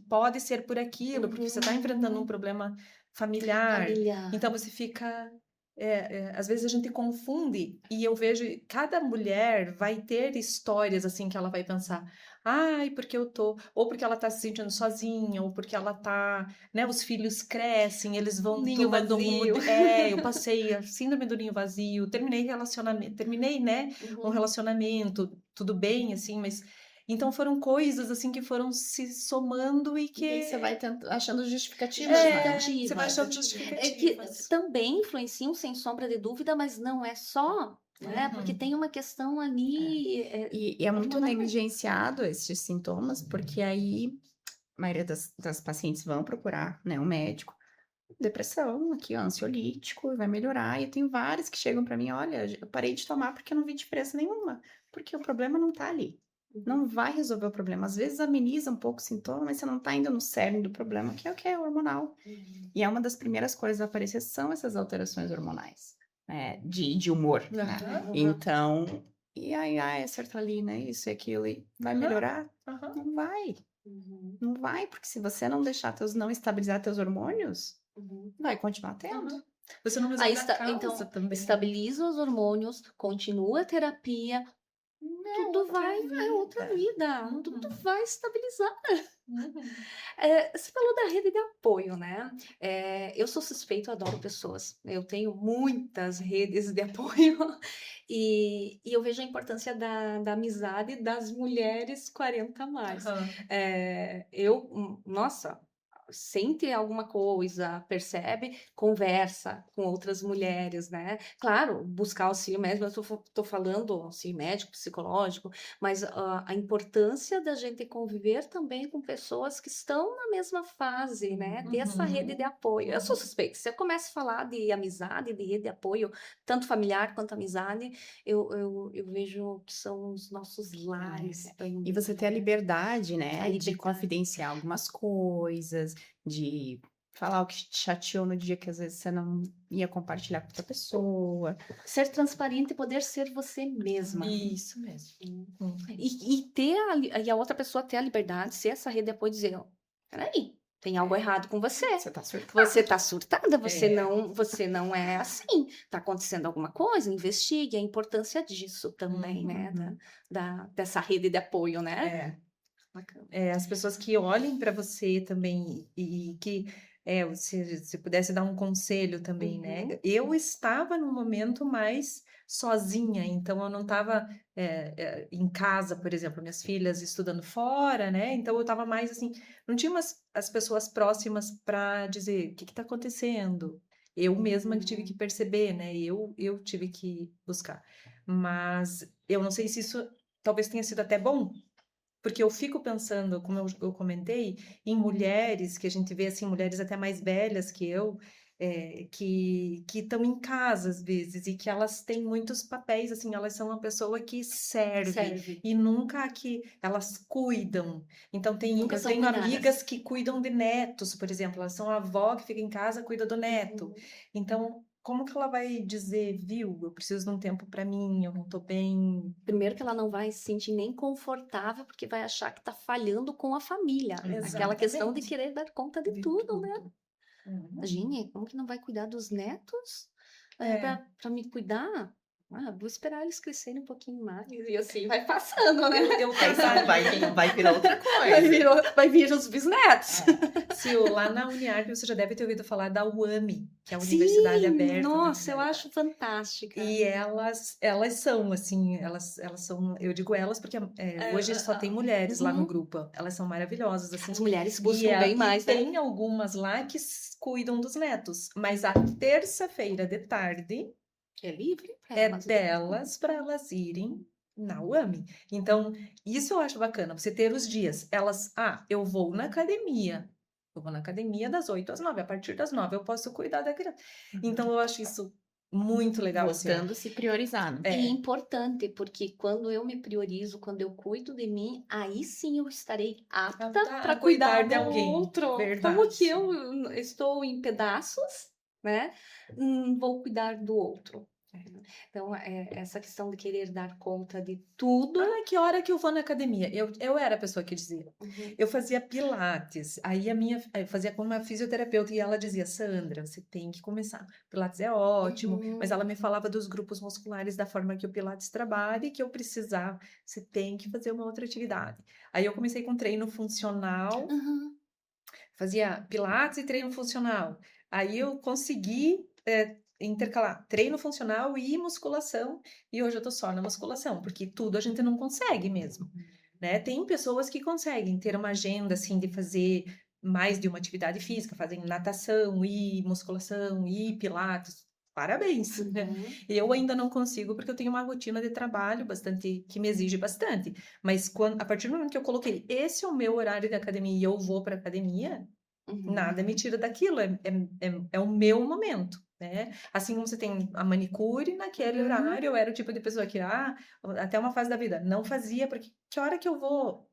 pode ser por aquilo, porque você está enfrentando um problema familiar, Familiar. então você fica, às vezes a gente confunde, e eu vejo, cada mulher vai ter histórias assim que ela vai pensar, ai, porque eu tô, ou porque ela tá se sentindo sozinha, ou porque ela tá, né, os filhos crescem, eles vão Ninho tomando um rumo, vazio. eu passei a síndrome do ninho vazio, terminei, né, um relacionamento, tudo bem, assim, mas então foram coisas assim que foram se somando e E aí que você vai achando justificativas, né? você vai achando É que justificativas. também influenciam, sem sombra de dúvida, mas não é só, né? Porque tem uma questão ali. E é muito hormonal. negligenciado esses sintomas, porque aí a maioria das pacientes vão procurar, né, um médico. Depressão, aqui, ó, ansiolítico, vai melhorar. E eu tenho várias que chegam para mim, olha, eu parei de tomar porque eu não vi diferença nenhuma, porque o problema não tá ali. Não vai resolver o problema. Às vezes ameniza um pouco o sintoma, mas você não tá indo no cerne do problema, que é o que é hormonal. E é uma das primeiras coisas a aparecer são essas alterações hormonais, né, de humor, né? Então, e aí, é sertralina, isso e aquilo, e vai melhorar? Não vai. Não vai, porque se você não deixar não estabilizar teus hormônios, vai continuar tendo. Você não Aí resolve a causa então, também. estabiliza os hormônios, continua a terapia, tudo vai, é outra vida, tudo vai estabilizar. Você falou da rede de apoio, né? Eu sou suspeita, eu adoro pessoas. Eu tenho muitas redes de apoio e eu vejo a importância da amizade das mulheres 40 a mais. Aham. Nossa, sente alguma coisa, percebe, conversa com outras mulheres, né? Claro, buscar auxílio médico, eu tô falando auxílio médico, psicológico, mas a importância da gente conviver também com pessoas que estão na mesma fase, né? Ter essa rede de apoio. Eu sou suspeita, se eu começo a falar de amizade, de rede de apoio, tanto familiar quanto amizade, eu vejo que são os nossos lares E você também, ter a né? liberdade, A né, de liberdade. confidenciar algumas coisas, de falar o que te chateou no dia que às vezes você não ia compartilhar com outra pessoa. Ser transparente e poder ser você mesma. Isso mesmo. E a outra pessoa ter a liberdade, ser essa rede de apoio e dizer, ó, peraí, tem algo errado com você. Você tá surtado. Você tá surtada, você não é assim. Tá acontecendo alguma coisa, investigue a importância disso também, né? Dessa rede de apoio, né? Bacana. As pessoas que olhem para você também e que se pudesse dar um conselho também, né? Eu estava num momento mais sozinha, então eu não estava em casa, por exemplo, minhas filhas estudando fora, né? Então eu estava mais assim, não tinha as pessoas próximas para dizer o que está acontecendo. Eu mesma que tive que perceber, né? Eu tive que buscar. Mas eu não sei se isso talvez tenha sido até bom, porque eu fico pensando, como eu comentei, em mulheres que a gente vê assim, mulheres até mais velhas que eu, que estão em casa às vezes e que elas têm muitos papéis, assim, elas são uma pessoa que serve Serve. e nunca que elas cuidam. Então Nunca eu são tenho cuidadas. amigas que cuidam de netos, por exemplo, elas são a avó que fica em casa, cuida do neto. Uhum. Então, como que ela vai dizer, viu, eu preciso de um tempo para mim, eu não tô bem. Primeiro que ela não vai se sentir nem confortável, porque vai achar que está falhando com a família. Aquela questão de Exatamente. querer dar conta de De tudo, né? tudo. Uhum. Imagine, como que não vai cuidar dos netos? É. Para me cuidar? Ah, vou esperar eles crescerem um pouquinho mais. E assim vai passando, né? Eu Aí isso trabalho. vai virar outra Vai coisa. vai vir os bisnetos. Sil, lá na Uniarp você já deve ter ouvido falar da UAMI, que é a Universidade Sim, Aberta da nossa, eu Mulher. acho fantástica. E elas são, assim, elas são, eu digo elas porque hoje só tem mulheres lá no Uhum. grupo. Elas são maravilhosas, assim. As mulheres E, buscam bem e mais, né? tem algumas lá que cuidam dos netos, mas a terça-feira de tarde É livre para é elas. delas para elas irem na UAMI. Então, isso eu acho bacana, você ter os dias. Elas, eu vou na academia. Eu vou na academia das 8 às 9. A partir das 9 eu posso cuidar da criança. Então, eu acho isso muito legal, assim. Voltando a se priorizar, né? E importante, porque quando eu me priorizo, quando eu cuido de mim, aí sim eu estarei apta para cuidar cuidar de do alguém. outro. Verdade. Como que eu estou em pedaços, né? Vou cuidar do outro. Então, essa questão de querer dar conta de tudo. Que hora que eu vou na academia? Eu era a pessoa que dizia. Uhum. Eu fazia pilates, aí eu fazia com uma fisioterapeuta e ela dizia, Sandra, você tem que começar. Pilates é ótimo, mas ela me falava dos grupos musculares da forma que o pilates trabalha e que eu precisava. Você tem que fazer uma outra atividade. Aí eu comecei com treino funcional, Uhum. fazia pilates e treino funcional. Aí eu consegui intercalar treino funcional e musculação, e hoje eu tô só na musculação, porque tudo a gente não consegue mesmo, né? Tem pessoas que conseguem ter uma agenda assim de fazer mais de uma atividade física, fazem natação e musculação e pilates. Parabéns, né? Uhum. Eu ainda não consigo porque eu tenho uma rotina de trabalho bastante que me exige bastante. Mas a partir do momento que eu coloquei esse é o meu horário de academia e eu vou para academia, nada me tira daquilo, é o meu momento, né? Assim como você tem a manicure, naquele horário eu era o tipo de pessoa que, até uma fase da vida, não fazia, porque que hora que eu vou?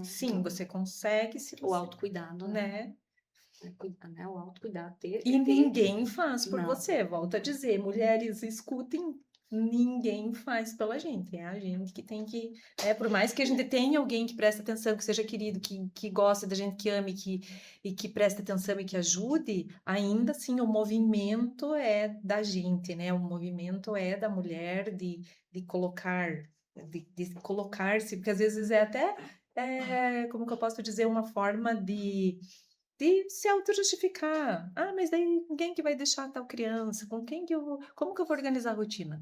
Sim, você consegue se O você, autocuidado, né? né? O autocuidado. E ninguém faz por Não. você, volto a dizer, mulheres, escutem, ninguém faz pela gente, é a gente que tem que, por mais que a gente tenha alguém que preste atenção, que seja querido, que gosta da gente, que ame, e que preste atenção e que ajude, ainda assim o movimento é da gente, né? O movimento é da mulher de colocar, de colocar-se, porque às vezes é até, como que eu posso dizer, uma forma de se auto-justificar. Mas daí quem que vai deixar tal criança? Como que eu vou organizar a rotina?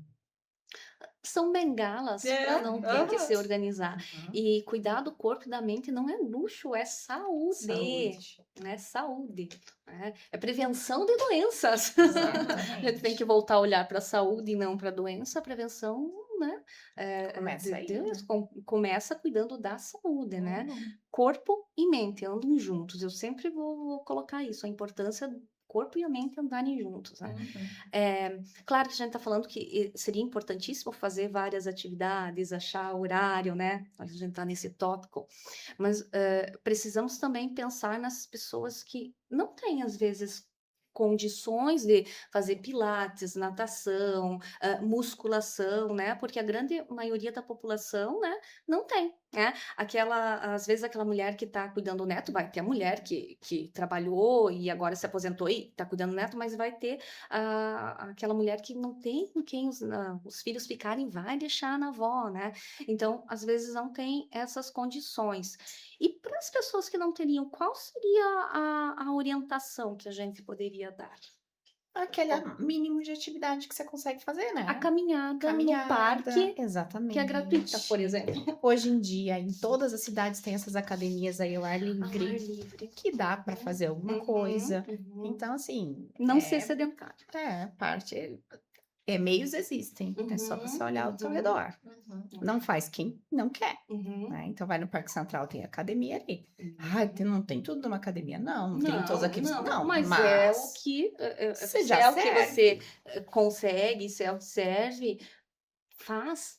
São bengalas para não ter que se organizar. Uhum. E cuidar do corpo e da mente não é luxo, é saúde. Saúde. É saúde. É prevenção de doenças. A gente tem Exatamente. que voltar a olhar para a saúde e não para a doença. A prevenção, né? Começa aí, Deus né? começa cuidando da saúde, né? Uhum. Corpo e mente andam juntos. Eu sempre vou colocar isso, a importância do corpo e a mente andarem juntos, né? Uhum. Claro que a gente está falando que seria importantíssimo fazer várias atividades, achar horário, né? A gente está nesse tópico, mas precisamos também pensar nas pessoas que não têm, às vezes, condições de fazer pilates, natação, musculação, né? Porque a grande maioria da população, né, não tem, né? Às vezes aquela mulher que está cuidando do neto, vai ter a mulher que trabalhou e agora se aposentou e está cuidando do neto, mas vai ter aquela mulher que não tem com quem os filhos ficarem, vai deixar na avó, né? Então, às vezes não tem essas condições. E para as pessoas que não teriam, qual seria a orientação que a gente poderia dar? aquele mínimo de atividade que você consegue fazer, A né? caminhada no Caminhada, parque, que é exatamente. gratuita, por exemplo. Hoje em dia, em todas as cidades tem essas academias aí ao ar Ao ar livre, livre. que dá para fazer alguma Uhum, coisa. uhum. Então, assim, Não ser sedentário. parte. Meios existem, é só você olhar ao seu redor. Não faz quem não quer, Uhum. né? Então, vai no Parque Central, tem academia ali. Ai, não tem tudo numa academia, não tem todos Não, aqueles. não, Não, mas é o mas que você se já é o que serve. você consegue, se é o que serve, faz.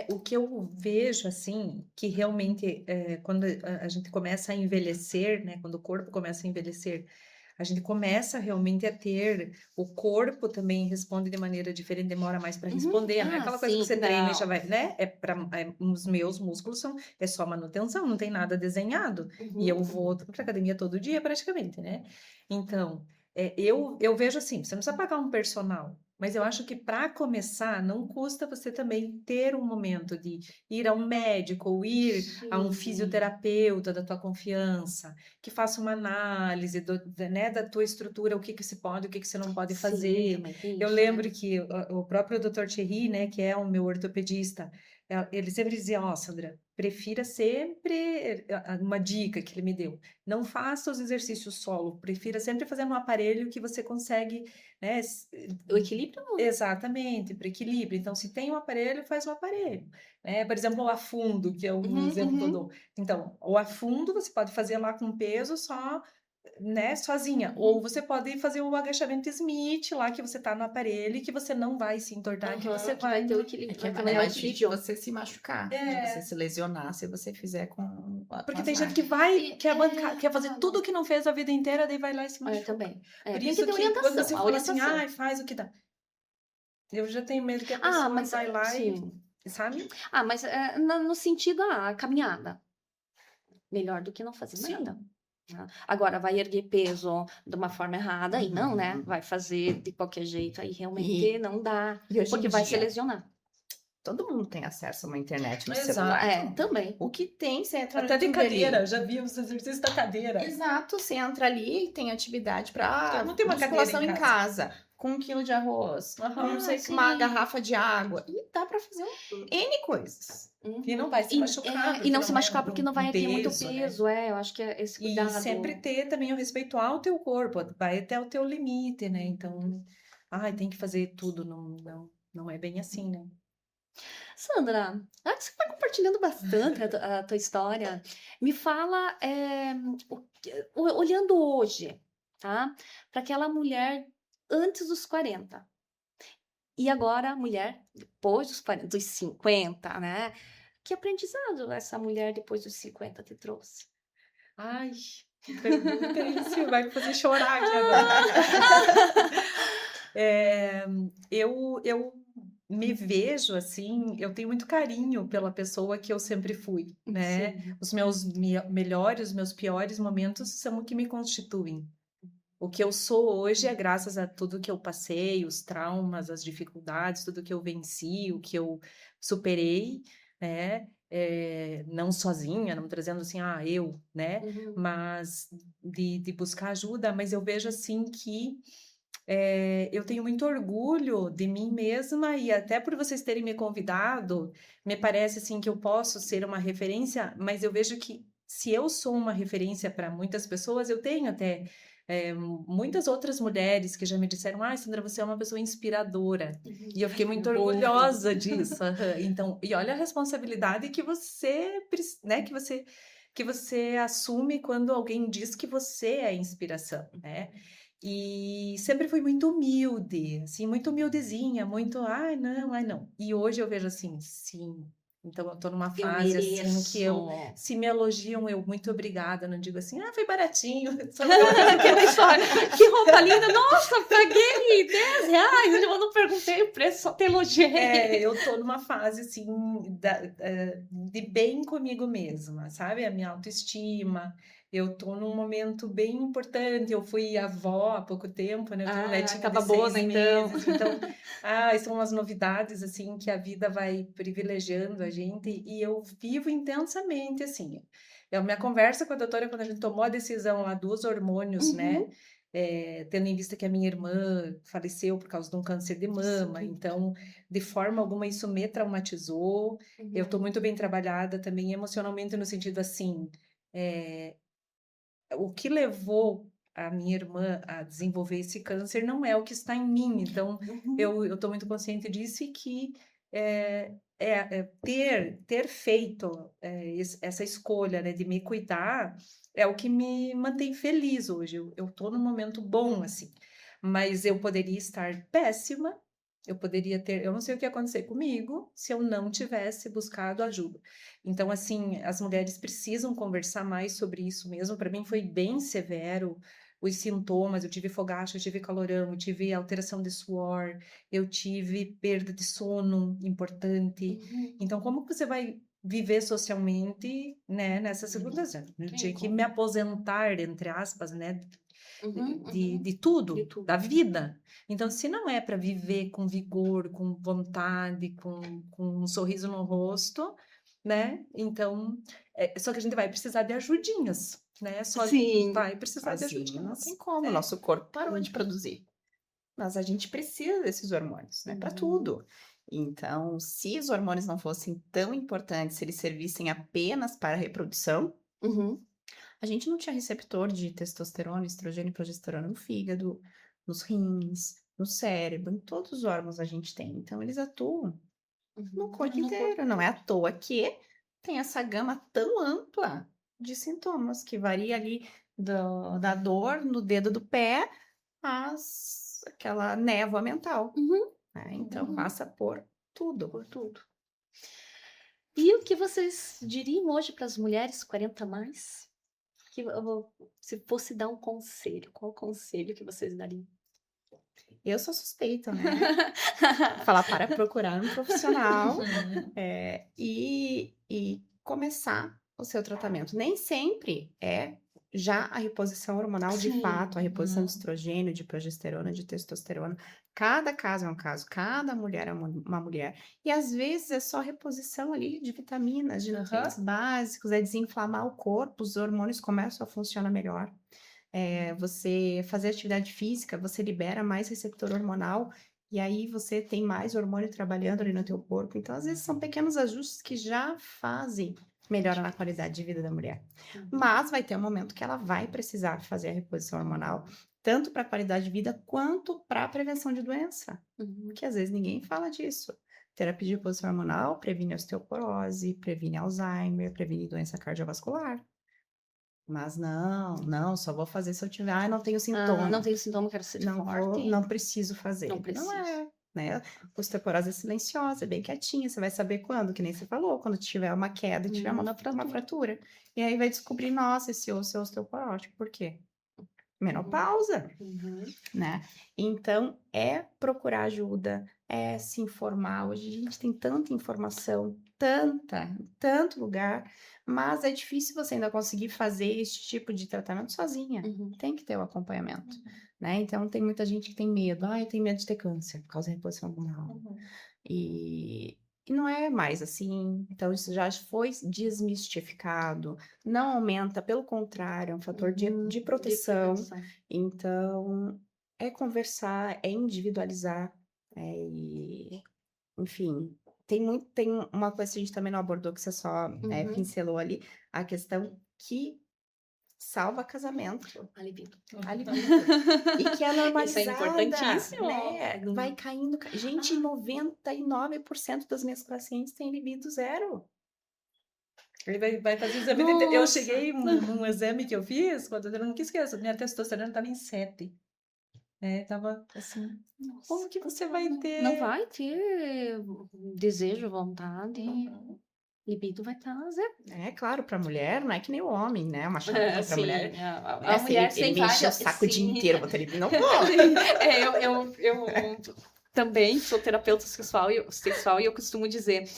O que eu vejo, assim, que realmente, quando a gente começa a envelhecer, né? Quando o corpo começa a envelhecer, a gente começa realmente a ter, o corpo também responde de maneira diferente, demora mais para Uhum. responder, não é Ah, aquela coisa que sim, você treina e já não. vai, né? Os meus músculos é só manutenção, não tem nada desenhado. E eu Uhum. vou para academia todo dia, praticamente, né? Então, eu vejo assim, você não precisa pagar um personal. Mas eu acho que para começar, não custa você também ter um momento de ir a um médico ou ir a um Sim. fisioterapeuta da tua confiança, que faça uma análise né, da tua estrutura, o que que se pode, o que que você não pode Sim, fazer. também tem Eu isso, né? lembro que o próprio Dr. Thierry, né, que é o meu ortopedista, ele sempre dizia, ó, Sandra, prefira sempre, uma dica que ele me deu, não faça os exercícios solo, prefira sempre fazer no aparelho que você consegue, né, O equilíbrio. exatamente, para equilíbrio. Então, se tem um aparelho, faz o aparelho. Né? Por exemplo, o afundo, que é um Uhum, exemplo que eu uhum. dou. Então, o afundo você pode fazer lá com peso só, né, sozinha. Uhum. Ou você pode fazer o agachamento Smith lá, que você tá no aparelho e que você não vai se entortar, que você Uhum, que vai ter o É equilíbrio, que vai é ter o mais melhor difícil de equilíbrio. você se machucar, de É, você se lesionar se você fizer com porque as tem gente que máquinas. vai, quer fazer Ah, tudo que não fez a vida inteira, daí vai lá e se eu machuca. também. Por Tem que isso ter que quando orientação, você a fala assim, orientação. ai, faz o que dá. Eu já tenho medo que a Ah, pessoa mas vai lá sim. sabe? Mas no sentido, a caminhada. Melhor do que não fazer nada. Sim. Né? Agora, vai erguer peso de uma forma errada, aí não, né? Uhum. Vai fazer de qualquer jeito, aí realmente E, não dá. e hoje em Porque vai se dia, lesionar. todo mundo tem acesso a uma internet no Exato. celular. Também. O que tem, você entra no Até de YouTube ali. cadeira, já vi os exercícios da cadeira. Exato, você entra ali e tem atividade para Não tem uma musculação cadeira em em casa, com 1 quilo de arroz, com não sei que, uma sim. garrafa de água. E dá para fazer N coisas. E não vai se machucar. E porque não se é machucar porque não vai erguer muito né? peso, eu acho que é esse E cuidado. sempre ter também o respeito ao teu corpo, vai até o teu limite, né? Então, tem que fazer tudo, não é bem assim, né? Sandra, acho que você está compartilhando bastante a tua história. Me fala, olhando hoje, tá? Para aquela mulher antes dos 40. E agora a mulher depois dos 40, dos 50, né? Que aprendizado essa mulher depois dos 50 te trouxe? Ai, que pergunta isso, vai me fazer chorar aqui agora. Eu me vejo assim, eu tenho muito carinho pela pessoa que eu sempre fui, né? Sim. Os meus melhores, os meus piores momentos são o que me constituem. O que eu sou hoje é graças a tudo que eu passei, os traumas, as dificuldades, tudo que eu venci, o que eu superei, né? Não sozinha, não trazendo assim, eu, né? Uhum. Mas de buscar ajuda, mas eu vejo assim que eu tenho muito orgulho de mim mesma e até por vocês terem me convidado, me parece assim que eu posso ser uma referência, mas eu vejo que se eu sou uma referência para muitas pessoas, eu tenho até muitas outras mulheres que já me disseram, Sandra, você é uma pessoa inspiradora. E eu fiquei muito orgulhosa disso. Então, e olha a responsabilidade que você, né, que você assume quando alguém diz que você é inspiração, né? E sempre fui muito humilde, assim, muito humildezinha, muito, ai não. E hoje eu vejo assim, sim. Então eu tô numa Eu fase assim que mereço. se me elogiam, eu muito obrigada, não digo assim, foi baratinho. Aquela história, que roupa linda, nossa, paguei R$10, eu não perguntei o preço, só te elogiei. Eu tô numa fase assim de bem comigo mesma, sabe? A minha autoestima. Eu tô num momento bem importante. Eu fui avó há pouco tempo, né? Eu tenho um netinho Tava de 6 boa, então. meses. Então, são umas novidades assim que a vida vai privilegiando a gente e eu vivo intensamente assim. A minha conversa com a doutora quando a gente tomou a decisão lá dos hormônios, né? Uhum. tendo em vista que a minha irmã faleceu por causa de um câncer de mama, Sim. então, de forma alguma, isso me traumatizou. Eu estou muito bem trabalhada também emocionalmente, no sentido assim, o que levou a minha irmã a desenvolver esse câncer não é o que está em mim. Então, Uhum. eu estou muito consciente disso e que ter feito essa escolha, né, de me cuidar é o que me mantém feliz hoje. Eu estou num momento bom, assim, mas eu poderia estar péssima. Eu não sei o que ia acontecer comigo se eu não tivesse buscado ajuda. Então, assim, as mulheres precisam conversar mais sobre isso mesmo. Para mim foi bem severo os sintomas. Eu tive fogacho, eu tive calorão, eu tive alteração de suor, eu tive perda de sono importante. Uhum. Então, como que você vai viver socialmente, né, nessa circunstância? Eu Tem tinha que como. me aposentar, entre aspas, né, Uhum, de uhum. De tudo, tudo. da vida. Então, se não é para viver com vigor, com vontade, com um sorriso no rosto, né? Então, só que a gente vai precisar de ajudinhas, né? Só Sim. vai precisar de Sozinho não tem ajudinhas. como, nosso corpo parou de produzir. Mas a gente precisa desses hormônios, né, para Uhum. tudo. Então, se os hormônios não fossem tão importantes, se eles servissem apenas para a reprodução, Uhum. a gente não tinha receptor de testosterona, estrogênio e progesterona no fígado, nos rins, no cérebro, em todos os órgãos a gente tem. Então, eles atuam no Uhum. corpo No corpo. inteiro. Não é à toa que tem essa gama tão ampla de sintomas, que varia ali da dor no dedo do pé aquela névoa mental, Uhum. né? Então, Uhum. passa por tudo. Por tudo. E o que vocês diriam hoje para as mulheres 40 a mais? Se fosse dar um conselho, qual conselho que vocês dariam? Eu sou suspeita, né? Falar para procurar um profissional e começar o seu tratamento. Nem sempre é já a reposição hormonal de Sim. fato, a reposição de estrogênio, de progesterona, de testosterona. Cada caso é um caso, cada mulher é uma mulher. E às vezes é só reposição ali de vitaminas, de nutrientes básicos, é desinflamar o corpo, os hormônios começam a funcionar melhor. Você fazer atividade física, você libera mais receptor hormonal e aí você tem mais hormônio trabalhando ali no teu corpo. Então, às vezes, são pequenos ajustes que já fazem melhora na qualidade de vida da mulher. Mas vai ter um momento que ela vai precisar fazer a reposição hormonal, tanto para a qualidade de vida quanto para a prevenção de doença. Porque às vezes ninguém fala disso. Terapia de reposição hormonal previne osteoporose, previne Alzheimer, previne doença cardiovascular. Mas não, só vou fazer se eu tiver, não tenho sintoma. Não tenho sintoma, quero ser forte. Não preciso fazer. Não preciso. Não é, né? Osteoporose é silenciosa, é bem quietinha, você vai saber quando, que nem você falou, quando tiver uma queda e tiver uma fratura. E aí vai descobrir, nossa, esse osso é osteoporótico. Por quê? Menopausa, né? Então, é procurar ajuda, é se informar. Hoje a gente tem tanta informação, tanto lugar, mas é difícil você ainda conseguir fazer esse tipo de tratamento sozinha. Tem que ter o acompanhamento, né? Então, tem muita gente que tem medo. Eu tenho medo de ter câncer por causa da reposição hormonal. E não é mais assim. Então, isso já foi desmistificado. Não aumenta, pelo contrário, é um fator de proteção. Então, é conversar, é individualizar. Enfim, tem uma coisa que a gente também não abordou, que você só pincelou ali, a questão que salva casamento. A libido. E que é normalizada, Isso é importantíssimo. né? Vai caindo. Gente, 99% das minhas pacientes têm libido zero. Ele vai fazer o exame. Eu cheguei num exame que eu fiz, quando eu não quis esquecer, minha testosterona estava em 7. Tava assim, como que você vai ter? Não vai ter desejo, vontade. Libido vai estar zero. É claro, para mulher não é que nem o homem, né? Uma chave para mulher. A mulher ele me enche o saco o dia inteiro, botar libido, não vou. Eu também sou terapeuta sexual e eu costumo dizer,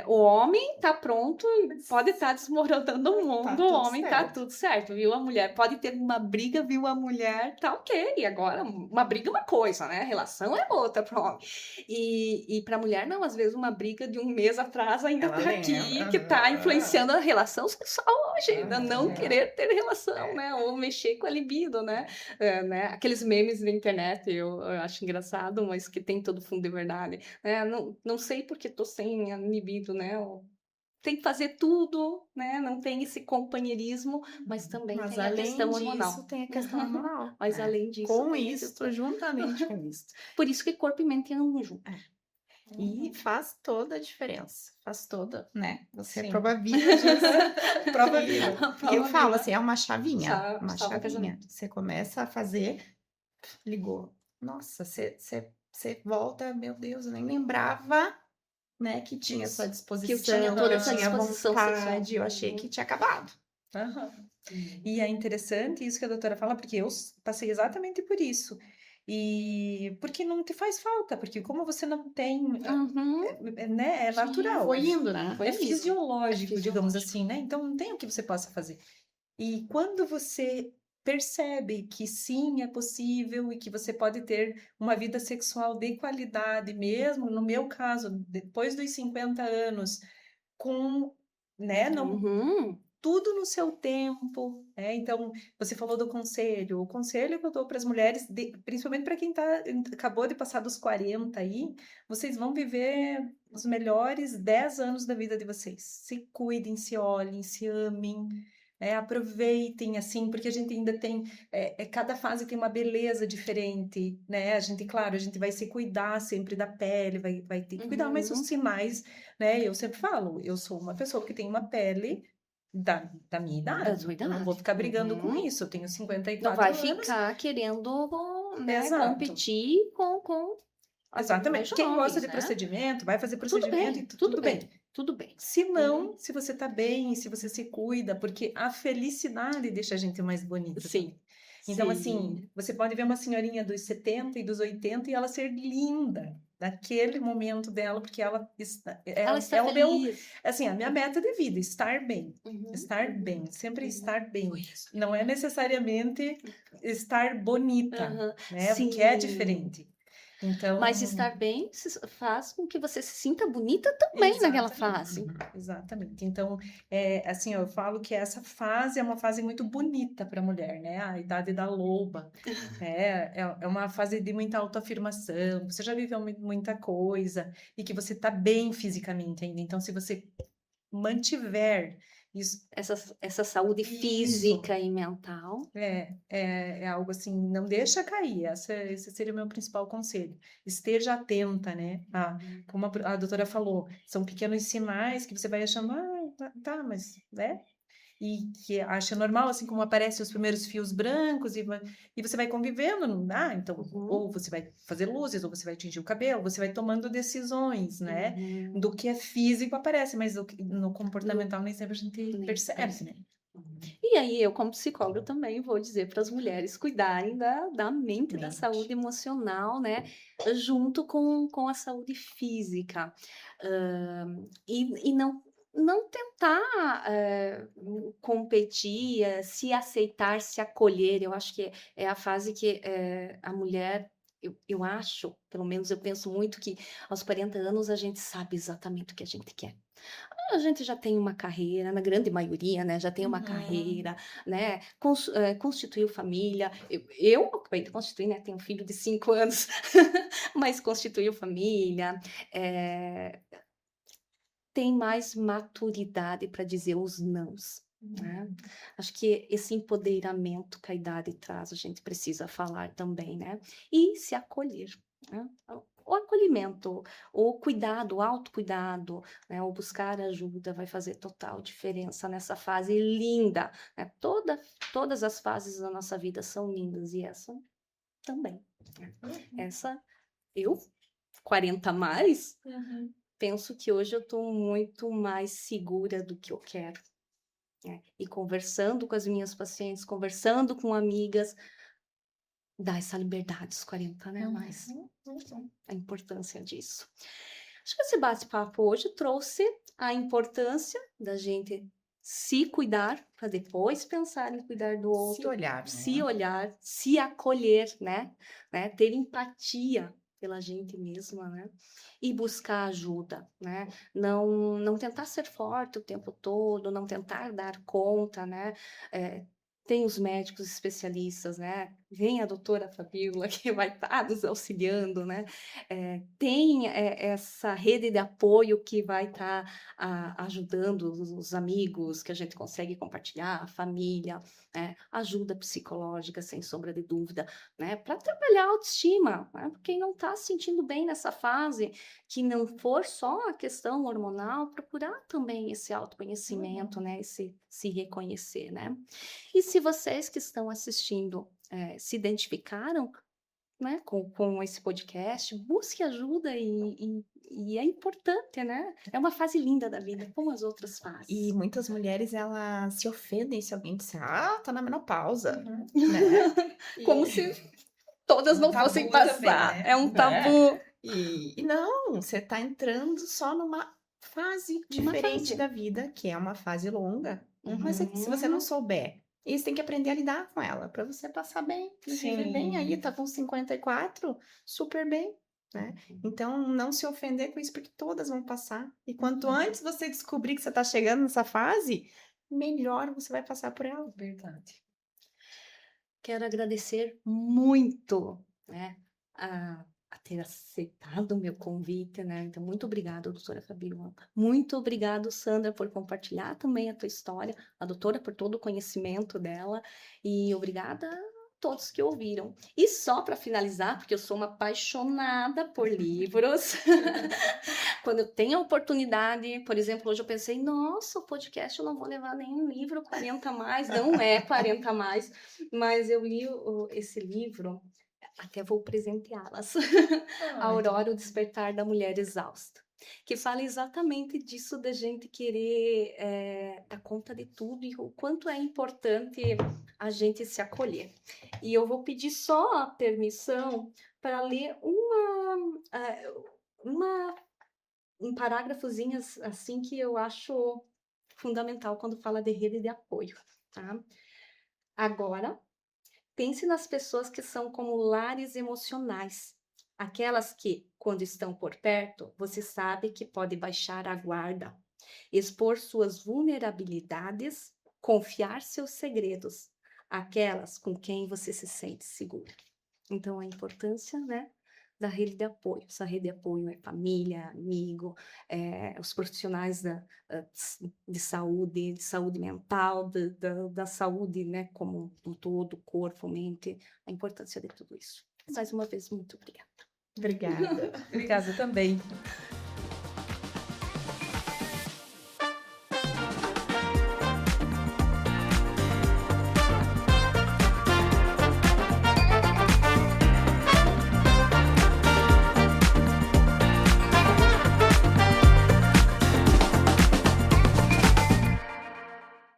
o homem tá pronto, pode estar desmoronando o mundo, o homem tá tudo certo, viu? A mulher pode ter uma briga, viu? A mulher tá ok, e agora uma briga é uma coisa, né? A relação é outra pro homem. E pra mulher não, às vezes uma briga de um mês atrás ainda tá aqui, que tá influenciando a relação sexual longe, Ah, não É, querer ter relação, é. né? Ou mexer com a libido, né? Né? Aqueles memes na internet, eu acho engraçado, mas que tem todo fundo de verdade. Né? Não sei porque tô sem a libido, né? Tem que fazer tudo, né? Não tem esse companheirismo, mas também Mas tem a além questão disso, hormonal. tem a questão hormonal, Mas né? além disso, Com tem a isto, questão. juntamente com isso. Por isso que corpo e mente andam junto. É. E faz toda a diferença. Faz toda, né? Você é Sim. prova viva disso. Prova E, viva. A e eu prova falo viva. assim, é uma chavinha, uma Salva chavinha. casamento. Você começa a fazer, ligou. Nossa, você volta, meu Deus, eu nem lembrava, né, que tinha essa Que eu tinha disposição, que toda eu essa tinha disposição sexual. vontade, eu achei que tinha acabado. Aham. E é interessante isso que a doutora fala, porque eu passei exatamente por isso. E porque não te faz falta, porque como você não tem, Uhum. né, é natural, Foi indo, né? Foi é indo. fisiológico, É digamos fisiológico. assim, né? Então não tem o que você possa fazer. E quando você percebe que sim, é possível e que você pode ter uma vida sexual de qualidade, mesmo no meu caso, depois dos 50 anos, com, né, não, Uhum. tudo no seu tempo, né? Então, você falou do conselho. O conselho que eu dou para as mulheres, principalmente para quem acabou de passar dos 40 aí, vocês vão viver os melhores 10 anos da vida de vocês. Se cuidem, se olhem, se amem, aproveitem, assim, porque a gente ainda tem, cada fase tem uma beleza diferente, né? A gente, claro, a gente vai se cuidar sempre da pele, vai ter que cuidar, mas os Uhum. sinais, né? Eu sempre falo, eu sou uma pessoa que tem uma pele da minha Da idade. sua Eu não vou idade. ficar brigando com Uhum. isso. Eu tenho Não 54 vai anos. ficar querendo, né, Exato. competir com as mais Exatamente. Quem gosta jovens, de né? procedimento, vai fazer Tudo procedimento e bem, tudo tudo bem. bem, tudo bem. Se Uhum. não, se você tá bem, se você se cuida, porque a felicidade deixa a gente mais bonita Sim, também. Então, sim. assim, você pode ver uma senhorinha dos 70 e dos 80 e ela ser linda naquele momento dela, porque ela Ela está é o meu, feliz. assim, a minha meta de vida, estar bem. Uhum. Estar bem, sempre Uhum. estar bem. Não é necessariamente estar bonita, Aham. né? Porque é Sim. diferente. Então, Mas estar bem faz com que você se sinta bonita também naquela fase. exatamente, exatamente. Então, assim, eu falo que essa fase é uma fase muito bonita para a mulher, né? A idade da loba. É uma fase de muita autoafirmação. Você já viveu muita coisa e que você está bem fisicamente ainda. Então, se você mantiver isso, Essa saúde isso física e mental. é algo assim, não deixa cair. Esse seria o meu principal conselho. Esteja atenta, né? Como a doutora falou, são pequenos sinais que você vai achando, tá, mas, né? E que acha normal, assim como aparecem os primeiros fios brancos, e você vai convivendo, não dá? Então, Uhum. ou você vai fazer luzes, ou você vai tingir o cabelo, você vai tomando decisões, né? Uhum. Do que é físico aparece, mas no comportamental nem sempre a gente Nem percebe, né? E aí, eu, como psicóloga, também vou dizer para as mulheres cuidarem da mente, da saúde emocional, né? Junto com a saúde física. E não tentar competir, se aceitar, se acolher. Eu acho que é a fase que a mulher. Eu acho, pelo menos eu penso muito que aos 40 anos a gente sabe exatamente o que a gente quer. A gente já tem uma carreira, na grande maioria, né, já tem uma carreira, né, constituiu família. Eu acabei de constituir, né, tenho um filho de 5 anos, mas constituiu família, tem mais maturidade para dizer os nãos, né. Acho que esse empoderamento que a idade traz, a gente precisa falar também, né, e se acolher, né. O acolhimento, o cuidado, o autocuidado, né, o buscar ajuda vai fazer total diferença nessa fase linda, né. Todas as fases da nossa vida são lindas e essa também, né. Essa eu, 40 a mais, penso que hoje eu estou muito mais segura do que eu quero, né. E conversando com as minhas pacientes, conversando com amigas, dá essa liberdade aos 40, né, mais. A importância disso. Acho que esse bate-papo hoje trouxe a importância da gente se cuidar para depois pensar em cuidar do Se outro, olhar, se né? olhar, se acolher, né? Ter empatia, pela gente mesma, né? E buscar ajuda, né? Não tentar ser forte o tempo todo, não tentar dar conta, né? Tem os médicos especialistas, né? Vem a doutora Fabíola, que vai estar nos auxiliando, né? Tem essa rede de apoio que vai estar ajudando os amigos, que a gente consegue compartilhar, a família, né? Ajuda psicológica, sem sombra de dúvida, né? Para trabalhar a autoestima, né? Quem não está se sentindo bem nessa fase, que não for só a questão hormonal, procurar também esse autoconhecimento, né? Esse se reconhecer, né? E se vocês que estão assistindo se identificaram, né, com esse podcast, busque ajuda e é importante, né? É uma fase linda da vida, como as outras E fases. muitas mulheres, elas se ofendem se alguém disser: "Ah, tá na menopausa", Uhum. né. Como E se todas Um não tabu fossem também, passar. né? É um né. tabu. E não, você tá entrando só numa fase Uma diferente fase. da vida, que é uma fase longa, mas se você não Uhum. souber, e você tem que aprender a lidar com ela, para você passar bem e viver bem aí, Sim. tá com 54, super bem, né. Então não se ofender com isso, porque todas vão passar, e quanto antes você descobrir que você tá chegando nessa fase, melhor você vai passar por ela. Verdade. Quero agradecer muito, né, a ter aceitado o meu convite, né? Então, muito obrigada, doutora Fabiola. Muito obrigado, Sandra, por compartilhar também a tua história, a doutora por todo o conhecimento dela, e obrigada a todos que ouviram. E só para finalizar, porque eu sou uma apaixonada por livros, quando eu tenho a oportunidade, por exemplo, hoje eu pensei, nossa, o podcast eu não vou levar nenhum livro 40 a mais, não é 40 a mais, mas eu li esse livro, até vou presenteá-las, A Ai, Aurora, o Despertar da Mulher Exausta, que fala exatamente disso da gente querer dar conta de tudo e o quanto é importante a gente se acolher. E eu vou pedir só a permissão para ler uma um parágrafozinho assim que eu acho fundamental quando fala de rede de apoio, tá? Agora, pense nas pessoas que são como lares emocionais, aquelas que, quando estão por perto, você sabe que pode baixar a guarda, expor suas vulnerabilidades, confiar seus segredos, aquelas com quem você se sente seguro. Então, a importância, né, da rede de apoio. Essa rede de apoio é família, amigo, os profissionais de saúde mental, da saúde, né, como um todo, corpo, mente, a importância de tudo isso. Mais uma vez, muito obrigada. Obrigada. obrigada também.